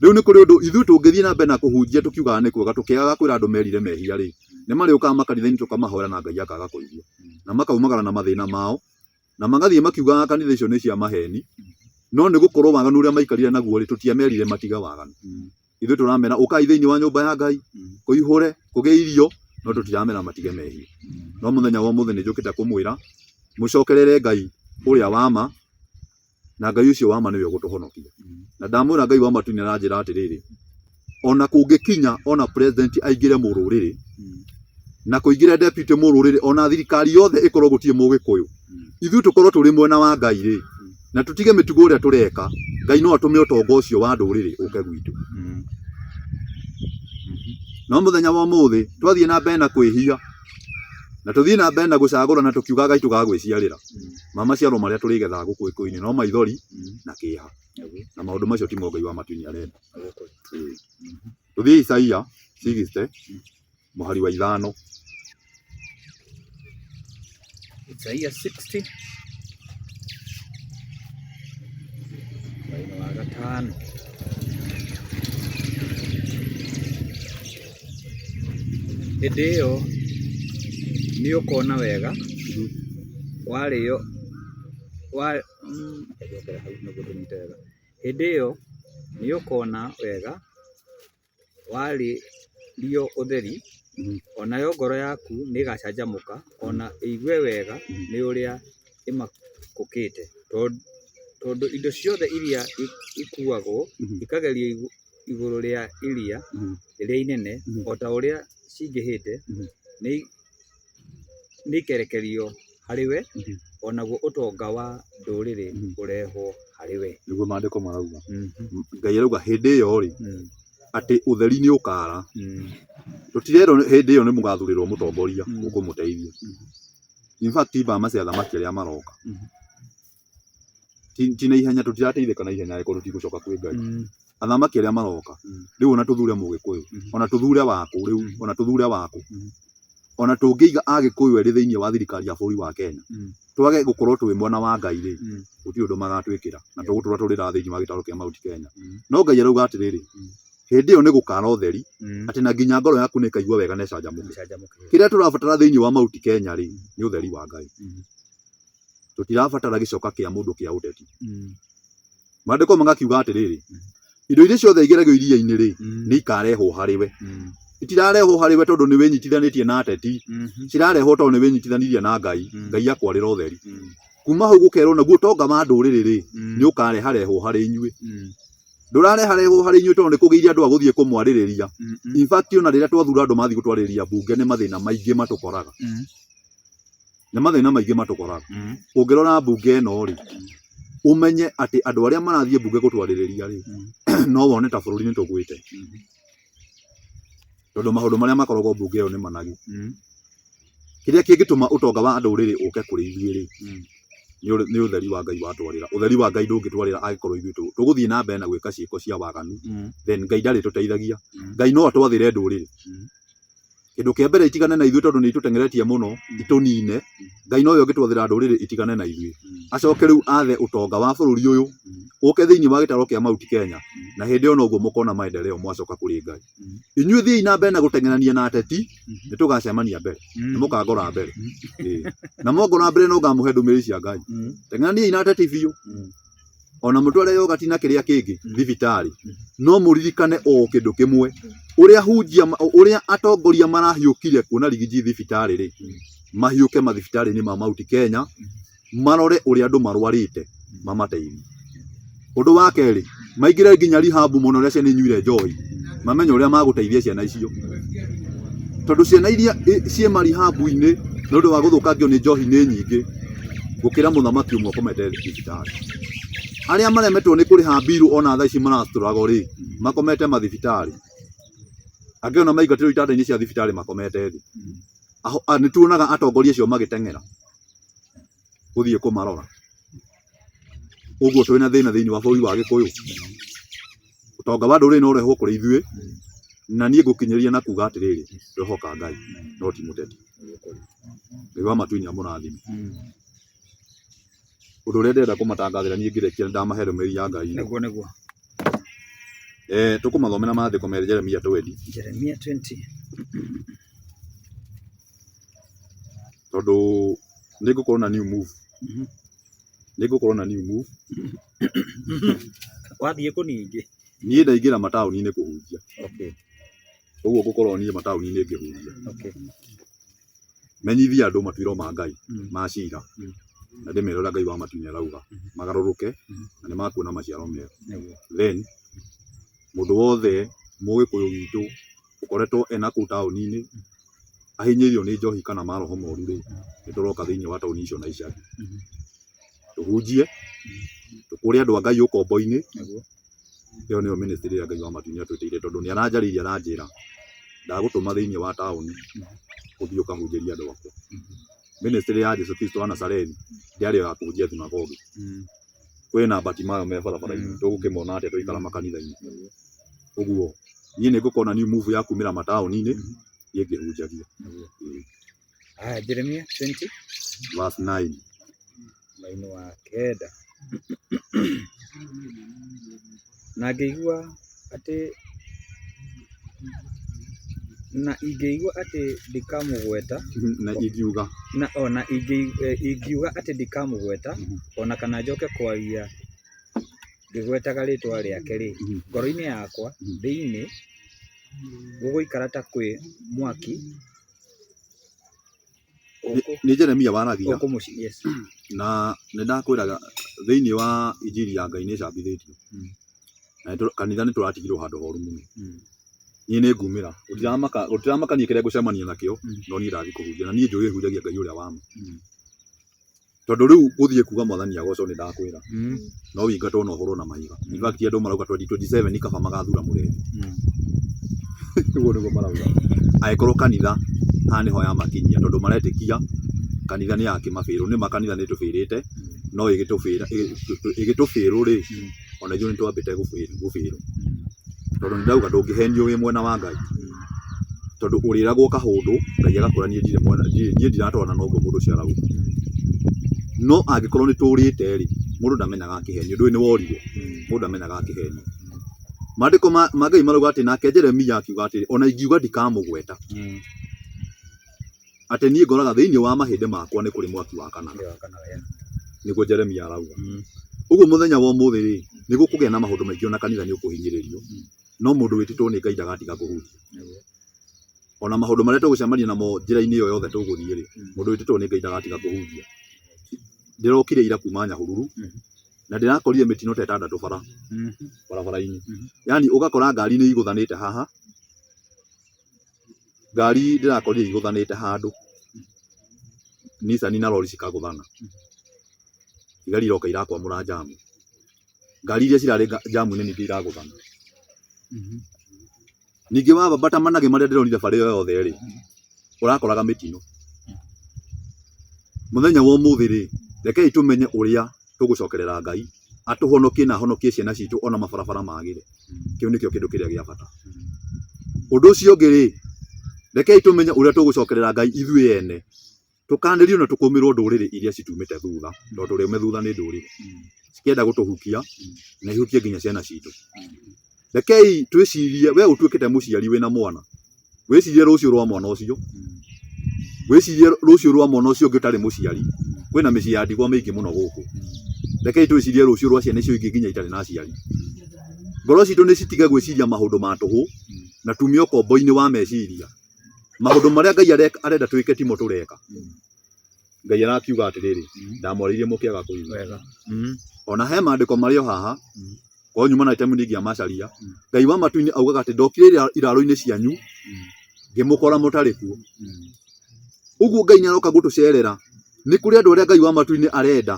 Rĩu nĩ kũrĩ ũndũ ithuĩ tũngĩthiĩ na mbere na kũhunjia tũkiugaga nĩ kwega tũkĩaga kwĩra andũ merire mehia rĩ, nĩ marĩũkaga makanitha-inĩ tũkamahoera na Ngai akaga kũigua. Na makaumagara na mathĩna mao na magathiĩ makiugaga kanitha icio nĩ cia maheni. No nĩ gũkorwo waganu ũrĩa maikarire naguo rĩ tũtiamerire matiga waganu. Ithuĩ tũramera ũkai thĩinĩ wa nyũmba ya Ngai kũihũre kũgĩa irio, no tũtiramera matige mehia. No mũthenya wa ũmũthĩ nĩ njũkĩte kũmwĩra mũcokerere Ngai ũrĩa wa ma, na Ngai ũcio wa ma nĩwe ũgũtũhonokia. Na ndamwĩra Ngai wa matu nĩ aranjĩra atĩrĩrĩ, ona kũngĩkinya ona president aingĩre mũrũrĩrĩ na kũingĩre deputy mũrũrĩrĩ, ona thirikari yothe ĩkorwo gũtirĩ Mũgĩkũyũ, ithuĩ tũkorwo tũrĩ mwena wa Ngai rĩ, na tũtige mĩtugo ũrĩa tũreka, Ngai no atũme ũtonga ũcio wa ndũrĩrĩ ũke gwitũ. No mũthenya wa ũmũthĩ twathiĩ na mbere na kwĩhia na tũthiĩ na mbere na gũcagũra na tũkiuga Ngai tũgagwĩciarĩra, maciaro marĩa tũrĩgethaga gũkũ Gĩkũyũ-inĩ no maithori na kĩeha. Na maũndũ macio timo Ngai wa matu nĩ arenda. Tũthiĩ Isaia 60 mũhari wa 5.
Isaia 60 mũhari wa 5. Hĩndĩ ĩyo nĩ ũkona wega warĩo hĩndĩ ĩyo nĩ ũkona wega warĩrio ũtheri, onayo ngoro yaku nĩ ĩgacanjamũka, ona ĩigue wega nĩ ũrĩa ĩmakũkĩte. Tondũ indo ciothe iria ikuagwo ikagerio igũrũ rĩa iria rĩrĩa inene, o ta ũrĩa cingĩhĩte nĩ ikerekerio harĩ we onaguo ũtonga wa ndũrĩrĩ ũrehwo harĩ we.
Nĩguo maandĩko marauga. Ngai arauga hĩndĩ ĩyo rĩ atĩ ũtheri nĩ ũkaara. Tũtirerwo hĩndĩ ĩyo nĩ mũgathurĩrwo mũtongoria ũkũmũteithia. In fact mbama cia thamaki arĩa maroka ti na ihenya, tũtirateithĩka na ihenya angĩkorwo tũtigũcoka kwĩ Ngai. Athamaki arĩa maroka rĩu ona tũthure Mũgĩkũyũ, ona tũthure Wakũ, rĩu ona tũthure Wakũ, ona tũngĩiga Agĩkũyũ erĩ thĩinĩ wa thirikari ya bũrũri wa Kenya, twage gũkorwo twĩ mwena wa Ngai rĩ, gũtirĩ ũndũ magatwĩkĩra na tũgũtũra tũrĩra thĩinĩ wa gĩtaro kĩa Mount Kenya. No Ngai arauga atĩrĩrĩ, hĩndĩ ĩyo nĩ gũkaara ũtheri atĩ na nginya ngoro yaku nĩ ĩkaigua wega na ĩcanjamũke. Kĩrĩa tũrabatara thĩinĩ wa Mount Kenya rĩ nĩ ũtheri wa Ngai. Tũtirabatara gĩcoka kĩa mũndũ kĩa ũteti. Maandĩko magakiuga atĩrĩrĩ, indo iria ciothe igeragio iria-inĩ rĩ nĩ ikarehwo harĩ we. Itirarehwo harĩ we tondũ nĩ wĩnyitithanĩtie na ateti, cirarehwo tondũ nĩ wĩnyitithanirie na Ngai. Ngai akwarĩra ũtheri. Kuma hau gũkerwo naguo ũtonga wa ndũrĩrĩ rĩ nĩ ũkareharehwo harĩ inyuĩ. Ndũrareharehwo harĩ inyuĩ tondũ nĩ kũgĩire andũ a gũthiĩ kũmwarĩrĩria. In fact ona rĩrĩa twathura andũ mathiĩ gũtwarĩrĩria mbunge nĩ mathĩna maingĩ matũkoraga. Nĩ mathĩna maingĩ matũkoraga. Ũngĩrora mbunge ĩno rĩ ũmenye atĩ andũ arĩa marathiĩ mbunge gũtwarĩrĩria rĩ no wone ta bũrũri nĩ tũgwĩte. Tondũ maũndũ marĩa makoragwo mbunge ĩyo nĩ managi. Kĩrĩa kĩngĩtũma ũtonga wa ndũrĩrĩ ũke kũrĩ ithuĩ rĩ nĩ ũtheri wa Ngai watwarĩra. Ũtheri wa Ngai ndũngĩtwarĩra angĩkorwo ithuĩ tũgũthiĩ na mbere na gwĩka ciĩko cia waganu, then Ngai ndarĩ tũteithagia. Ngai no atwathĩre ndũrĩrĩ. Kĩndũ kĩa mbere itigane na ithuĩ tondũ nĩ itũtengeretie mũno itũnine. Ngai nowe ũngĩtwathĩra ndũrĩrĩ itigane na ithuĩ. Acoke rĩu athe ũtonga wa bũrũri ũyũ ũke thĩinĩ wa gĩtaro kĩa Mount Kenya, na hĩndĩ ĩyo noguo mũkona maendeleo mwacoka kũrĩ Ngai. Inyuĩ thiĩi na mbere na gũteng'erania na ateti, nĩ tũgacemania mbere, nĩ mũkangora mbere. Na mwongora mbere no ngamũhe ndũmĩrĩri cia Ngai. Teng'eraniai na ateti biũ, ona mũtware yogati na kĩrĩa kĩngĩ thibitarĩ, no mũririkane o kĩndũ kĩmwe, ũrĩa atongoria marahiũkire kuona rigiji thibitarĩ rĩ, mahiũke mathibitarĩ-inĩ ma Mount Kenya marore ũrĩa andũ marwarĩte mamateithie. Ũndũ wa kerĩ, maingĩre nginya rehab mũno rĩrĩa ciana inyuire njohi, mamenye ũrĩa magũteithia ciana icio. Tondũ ciana iria ciĩ marihabu-inĩ nĩ ũndũ wa gũthũkangio nĩ njohi nĩ nyingĩ gũkĩra mũthamaki ũmwe ũkomete thibitarĩ. Arĩa maremetwo nĩ kũrĩha mbiru ona thaa ici marastũragwo rĩ makomete mathibitarĩ. Angĩ ona maingatĩrwo itanda-inĩ cia thibitarĩ makomete thĩ. Nĩ tuonaga atongoria acio magĩteng'era gũthiĩ kũmarora. Ũguo twĩna thĩna thĩinĩ wa bũrũri wa Gĩkũyũ. Ũtonga wa ndũrĩrĩ no ũrehwo kũrĩ ithuĩ, na niĩ ngũkinyĩria na kuga atĩrĩrĩ, twĩhoka Ngai no ti mũteti. Ngai wa matu-inĩ amũrathime. Ũndũ ũrĩa ndĩrenda kũmatangathĩra niĩ ngĩrĩkia ndamahe ndũmĩrĩri ya Ngai.
Nĩguo.
Tũkũmathomera maandĩko merĩ Jeremia 20.
Jeremia 20.
Tondũ nĩngũkorwo na new move. Nĩngũkorwo na new move.
Wathiĩ kũningĩ.
Niĩ ndaingĩra mataũni-inĩ kũhunjia.
Okay.
Ũguo ngũkorwo niĩ mataũni-inĩ ngĩhunjia.
Okay.
Menyithia andũ matuĩro ma Ngai ma ciira. Na ndĩmere ũrĩa Ngai wa matu nĩ arauga magarũrũke na nĩ makuona maciaro mega. Then mũndũ wothe Mũgĩkũyũ witũ ũkoretwo ena kũu taũni-inĩ ahinyĩirio nĩ njohi kana maroho moru rĩ, nĩ tũroka thĩinĩ wa taũni icio na icagi. Tũhunjie, tũkũre andũ a Ngai ũkombo-inĩ. Ĩyo nĩyo ministry ya Ngai wa matu nĩ atwĩtĩire tondũ nĩ aranjarĩirie aranjĩra ndagũtũma thĩinĩ wa taũni ũthiĩ ũkahunjĩria andũ akwa. Ministry ya Jesũ Kristo wa Nazarethi ndiarĩ ya kũhunjia thunagogi. Kwĩna Batimayo me barabara-inĩ tũgũkĩmona atĩa tũikara makanitha-inĩ. Ũguo niĩ nĩngũkorwo na new move ya kumĩra mataũni-inĩ niĩ ngĩhunjagia.
Jeremia 20
verse 9.
Maino wa kenda. Na ngĩigua atĩ ndikamũgweta
na ingiuga
atĩ ndikamũgweta ona kana njoke kwaria ngĩgwetaga rĩtwa rĩake rĩ, ngoro-inĩ yakwa thĩinĩ gũgũikara ta kwĩ mwaki.
Nĩ Jeremia waragia.
Yes.
Na nĩ ndakwĩraga thĩinĩ wa injiri ya Ngai nĩ ĩcambithĩtio. Na kanitha nĩ tũratigirwo handũ horu mũno. Niĩ nĩ ngumĩra gũtiramakania kĩrĩa ngũcemania nakĩo, no niĩ ndathiĩ kũhunjia na niĩ njũĩ hunjagia Ngai ũrĩa wa ma. tondu riu guthie kuga mwathani agocwo ni ndakwira no wingatwo no horo na mahiga in fact andu marauga 2027 kaba magathura murethi uguo niguo marauga aikorwo kanitha haha niho ya makinyia tondu maretikia kanitha ni yake mabiru ni makanitha ni tubirite no igitubiru ri ona ithuĩ nitwambĩte gũbĩrwo tondũ nĩndauga ndũngĩhenio wĩ mwena wa Ngai tondũ ũrĩragwo kahũndũ Ngai agakũra niĩ ndiratwarana na ũguo mũndũ ũcio arauga no angĩkorwo nĩ tũrĩte rĩ mũndũ ndamenyaga akĩhenio ndũĩ nĩ worirwo mũndũ ndamenyaga akĩhenio maandĩko ma Ngai marauga atĩ nake Jeremia akiuga atĩ ona ingiuga ndikamũgweta atĩ niĩ ngoraga thĩinĩ wa mahĩndĩ makwa nĩ kũrĩ mwaki wa kana nĩguo Jeremia arauga uguo muthenya wa ũmũthĩ rĩ nĩguo kũgĩa na maũndũ maingĩ ona kanitha nĩ ũkũhinyĩrĩrio no mũndũ wĩtĩtwo nĩ Ngai ndagatiga kũhutia ona maũndũ marĩa tũgũcemania namo njĩra-inĩ ĩyo yothe tũgũthiĩ rĩ mũndũ wĩtĩtwo nĩ Ngai ndagatiga kũhutia ndĩrokire ira kuma Nyahururu na ndĩrakorire mĩtino ta 6 barabara-inĩ yani ũgakora ngari nĩ igũthanĩte haha ngari ndĩrakorire igũthanĩte handũ Nissan na lori cikagũthana igari iroka irakwamũra jamu ngari iria cirarĩ jamu nĩ ningĩ iragũthana ningĩ wabata manage marĩa ndĩronire barĩ yothe rĩ ũrakoraga mĩtino muthenya wa ũmũthĩ rĩ rekei tũmenye ũrĩa tũgũcokerera Ngai atũhonokie na ahonokie ciana citũ ona mabarabara magĩre kĩu nĩkĩo kĩndũ kĩrĩa gĩa bata ũndũ ũcio ũngĩ rĩ rekei tũmenye ũrĩa tũgũcokerera Ngai ithuĩ ene tukanĩrio na tũkũmĩrwo ndũrĩrĩ iria citumĩte thutha tondũ rĩu thutha nĩ ndũrĩrĩ cikienda gũtũhukia na ihukie nginya ciana citũ rekei twĩcirie we ũtuĩkĩte mũciari wĩna mwana wĩcirie rũciũ rwa mwana ũcio wĩcirie rũciũ rwa mwana ũcio ũngĩ ũtarĩ mũciari kwĩna mĩciĩ ya ndigwa mĩingĩ mũno gũkũ rekei twĩcirie rũciũ rwa ciana icio ingĩ nginya itarĩ na aciari ngoro citũ nĩ citige gwĩciria maũndũ ma tũhũ na tumie ũkombo-inĩ wa meciria maũndũ marĩa Ngai arenda twĩke timo tũreka Ngai arakiuga atĩrĩrĩ ndamwarĩirie mũkĩaga kũigua ona he maandĩko marĩ o haha kwa nyuma na itemu ndingia macaria Ngai wa matu-inĩ augaga atĩ ndokire iraro-inĩ cianyu ngĩmũkora mũtarĩ kuo ũguo Ngai nĩ aroka gũtũcerera nĩ kũrĩ andũ arĩa Ngai wa matu-inĩ arenda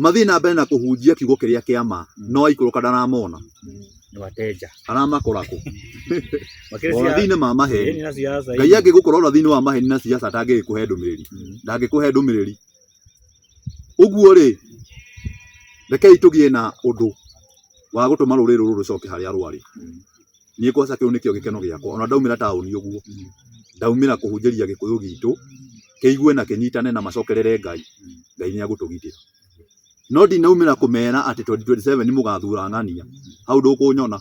mathiĩ na mbere na kũhunjia kiugo kĩrĩa kĩa ma no aikũrũka ndaramona aramakora kũ ũrathi-inĩ ma maheni Ngai angĩgũkora ũrathi-inĩ wa maheni na ciaca atangĩgĩkũhe ndũmĩrĩri ndangĩkũhe ndũmĩrĩri ũguo rĩ rekei tũgĩe na ũndũ wa gũtũma rũrĩrĩ rũrũ rũcoke harĩa rwarĩ niĩ kwaca kĩu nĩkĩo gĩkeno gĩakwa ona ndaumĩra taũni ũguo ndaumĩra kũhunjĩria gĩkũyũ gitũ kĩigue na kĩnyitane na macokerere Ngai Ngai nĩ agũtũgitĩra no ndinaumĩra kũmera atĩ 2027 nĩ mũgathura ng'ania hau ndũkũnyona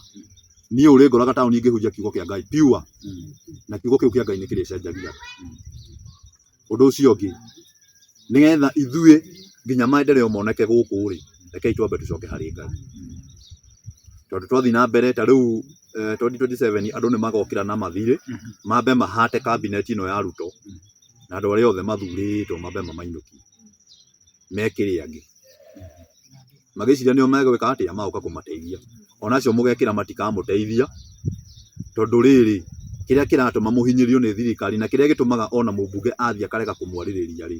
niĩ ũrĩ ngoraga taũni ngĩhunjia kiugo kĩa Ngai pure na kiugo kĩu kĩa Ngai nĩ kĩrĩcenjagia ũndũ ũcio ũngĩ nĩgetha ithuĩ nginya maendeleo moneke gũkũ rĩ rekei twambe tũcoke harĩ Ngai tondũ twathiĩ na mbere ta rĩu 2027 andũ nĩ magokĩra na mathirĩ mambe mahate cabinet ĩno ya Ruto na andũ arĩa othe mathurĩtwo mambe mamainũkie mekĩrĩ angĩ magĩciria nĩo megwĩka atĩa magoka kũmateithia onacio mũgekĩra matikamũteithia tondũ rĩrĩ kĩrĩa kĩratũma mũhinyĩrio nĩ thirikari na kĩrĩa gĩtũmaga ona mũmbunge athiĩ akarega kũmwarĩrĩria rĩ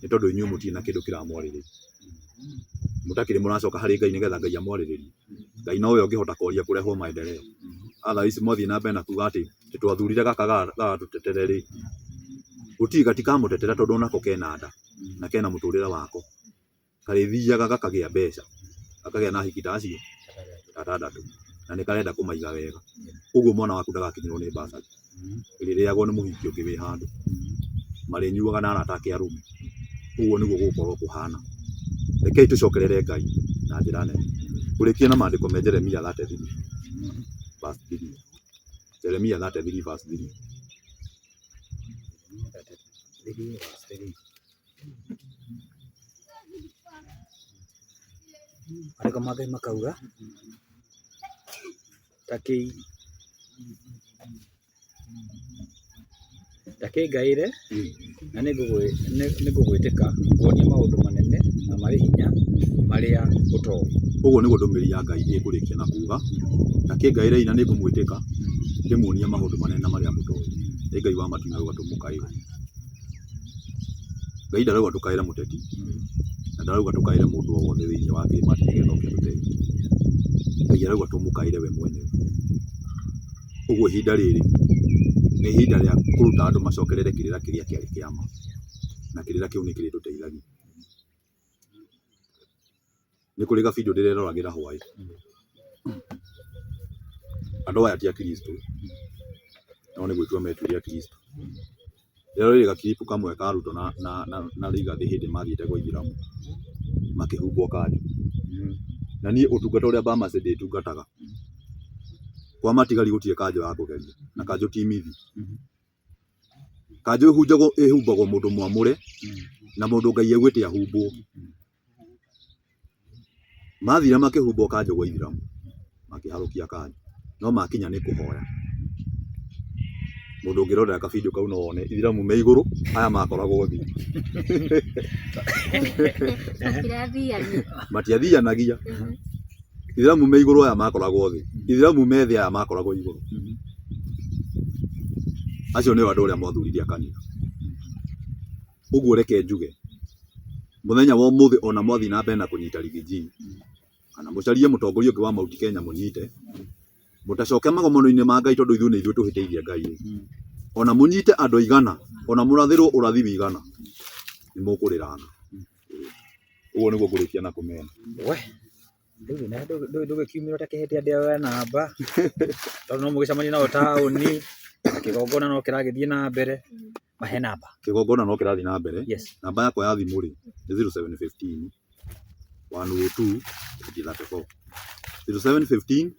nĩ tondũ inyuĩ mũtirĩ na kĩndũ kĩramwarĩrĩria mũtakĩrĩ mũracoka harĩ Ngai nĩgetha Ngai amwarĩrĩrie Ngai no we ũngĩhota kũria kũrehwo maendeleo otherwise mwathiĩ na mbere na kuga atĩ twathurire gaka gagatũtetere rĩ gũtirĩ gatikamũtetera tondũ onako kena nda na kena mũtũrĩre wako karĩthiaga gakagĩa mbeca gakagĩa na hiki tacio 6 na nĩ karenda kũmaiga wega ũguo mwana waku ndagakinyĩrwo nĩ basari ĩrĩrĩagwo nĩ mũhiki ũngĩ wĩ handũ marĩnyuaga na arata ake arũme ũguo nĩguo gũkorwo kũhana rekei tũcokerere Ngai na njĩra nene kũrĩkia na maandĩko me Jeremia 33 verse 3 Jeremia 33 verse 3
ariko magai makauga takei gaire na nĩngũgwĩtĩka kuonia maũndũ manene na marĩ hinya marĩa ũtoĩ
ũguo nĩguo ndũmĩrĩri ya Ngai ĩkũrĩkia na kuga takei gaire na nĩngũmwĩtĩka ndĩmuonie maũndũ manene na marĩa mũtoĩ nĩ Ngai wa matu na gũgatũmũka Ngai ndarauga tukaĩre mũteti na ndarauga tukaĩre mũndũ o wothe thĩinĩ wa kĩrĩma atĩ nĩgetha oke tũteithie. Ngai arauga tũmũkaĩre we mwenyewe. Ũguo ihinda rĩrĩ nĩ ihinda rĩa kũruta andũ macokerere kĩrĩra kĩrĩa kĩarĩ kĩa ma, na kĩrĩra kĩu nĩ kĩrĩtũteithagia. Nĩ kũrĩ gabindio ndĩreroragĩra hwaĩ, andũ aya ti akristo no nĩ gwĩtua metuire akristo. Ndĩrerorire gakiripu kamwe ka arutwo na rigathĩ hĩndĩ mathiĩte gwa ithĩramu makĩhumbwo kanjũ. Na niĩ ũtungata ũrĩa Bamasĩ ndĩtungataga, kwa matigari gũtirĩ kanjũ ya kũgeria, na kanjũ ti mithi. Kanjũ ĩhumbagwo mũndũ mwamũre na mũndũ Ngai augĩte ahumbwo. Mathire makĩhumbwo kanjũ gwa ithĩramu makĩharũkia kanjũ, no makinya nĩ kũhoya. Mũndũ ũngĩrorera kabindio kau no wone ithĩramu me igũrũ, aya makoragwo thĩ. Matiathianagia. Ithĩramu me igũrũ, aya makoragwo thĩ. Ithĩramu me thĩ, aya makoragwo igũrũ. Acio nĩo andũ arĩa mothurire kanitha. Ũguo reke njuge mũthenya wa ũmũthĩ ona mwathi na mbere na kũnyita Rigiji kana mũcarie mũtongoria ũngĩ wa Mount Kenya mũnyite, mũtacoke magomano-inĩ ma Ngai tondũ ithuĩ nĩ ithuĩ tũhĩtĩirie Ngai. Ona mũnyite andũ aigana, ona mũrathĩrwo ũrathi wigana, nĩ mũkũrĩranga. Ũguo nĩguo ngũrĩkia na kũmena.
Rĩu na ndũgĩkiumĩra ũtakĩhete andũ aya namba tondũ no mũgĩcemania nao taũni, kĩgongona no kĩragĩthiĩ na mbere, mahe namba.
Kĩgongona no kĩrathiĩ na mbere.
Yes.
Namba yakwa ya thimũ rĩ nĩ 0715 102 834. 0715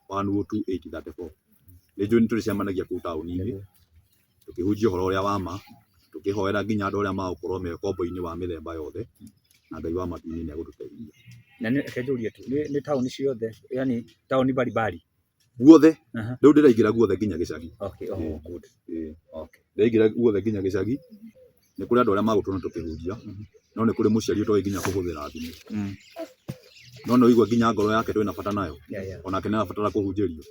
102 834. Nĩ njũĩ nĩ tũrĩcemanagia kũu taũni-inĩ tũkĩhunjia ũhoro ũrĩa wa ma, tũkĩhoera nginya andũ arĩa magũkorwo me ũkombo-inĩ wa mĩthemba yothe, na Ngai wa matu-inĩ nĩ agũtũteithia.
Na reke njũrie tu nĩ taũni ciothe, yani taũni mbalimbali
guothe? Rĩu ndĩraingĩra guothe nginya gĩcagi.
Okay, good.
Okay. Ndĩraingĩra guothe nginya gĩcagi. Nĩ kũrĩ andũ arĩa magũtũona tũkĩhunjia, no nĩ kũrĩ mũciari ũtoĩ nginya kũhũthĩra thimũ. No nĩ ũigua nginya ngoro yake twĩna bata nayo, onake nĩ arabatara kũhunjĩrio.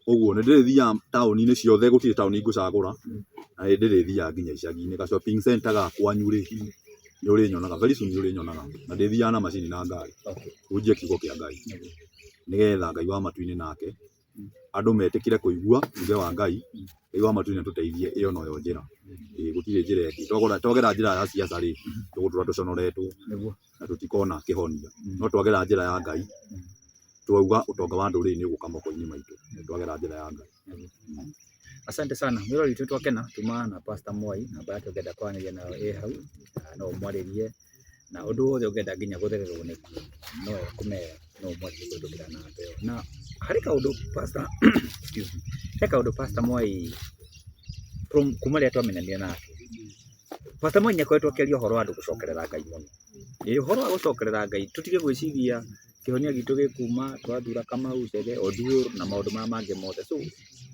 Ũguo nĩ ndĩrĩthiaga taũni-inĩ ciothe, gũtirĩ taũni ngũcagũra, na nĩ ndĩrĩthiaga nginya icagi-inĩ. Ga shopping center ga kwanyu rĩ nĩ ũrĩnyonaga, very soon nĩ ũrĩnyonaga, na ndĩthiaga na macini na ngari kũhunjia kiugo kĩa Ngai, nĩgetha Ngai wa matu-inĩ nake andũ metĩkĩre kũigua uge wa Ngai. Ngai wa matu-inĩ tũteithie ĩyo noyo njĩra. Gũtirĩ njĩra ĩngĩ. Twagera njĩra ya ciaca rĩ tũgũtũra tũconoretwo na tũtikona kĩhonia, no twagera njĩra ya Ngai twauga ũtonga wa ndũrĩrĩ nĩ ũgũka moko-inĩ maitũ. Twagera njĩra ya Ngai.
Asante sana mwĩrori witũ twakena tuma na Pastor Mwai, namba yake ũngĩenda kwaranĩria nayo ĩ hau, no ũmwarĩrie na ũndũ wothe ũngĩenda nginya gũthererwo nĩkuo no kũmera, no ũmwarĩrie kũhĩtũkĩra namba ĩyo. Na harĩ kaũndũ Pastor excuse me, he kaũndũ Pastor Mwai kuma rĩrĩa twamenyanire nake, Pastor Mwai nĩakoretwo akĩaria ũhoro wa andũ gũcokerera Ngai mũno. Ũhoro wa gũcokerera Ngai tũtige gwĩciria kĩhonia gitũ gĩkuma twathura Kamau, Chege, Oduor na maũndũ maya mangĩ mothe. So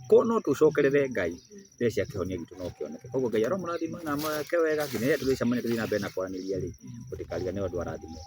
ko no tũcokerere Ngai rĩrĩa kĩhonia gitũ no kĩoneke. Koguo Ngai aromũrathima na mweke wega nginya rĩrĩa tũrĩcemania tũthiĩ na mbere na kwaranĩria rĩ, mũtikariganĩrwo andũ arathimwo.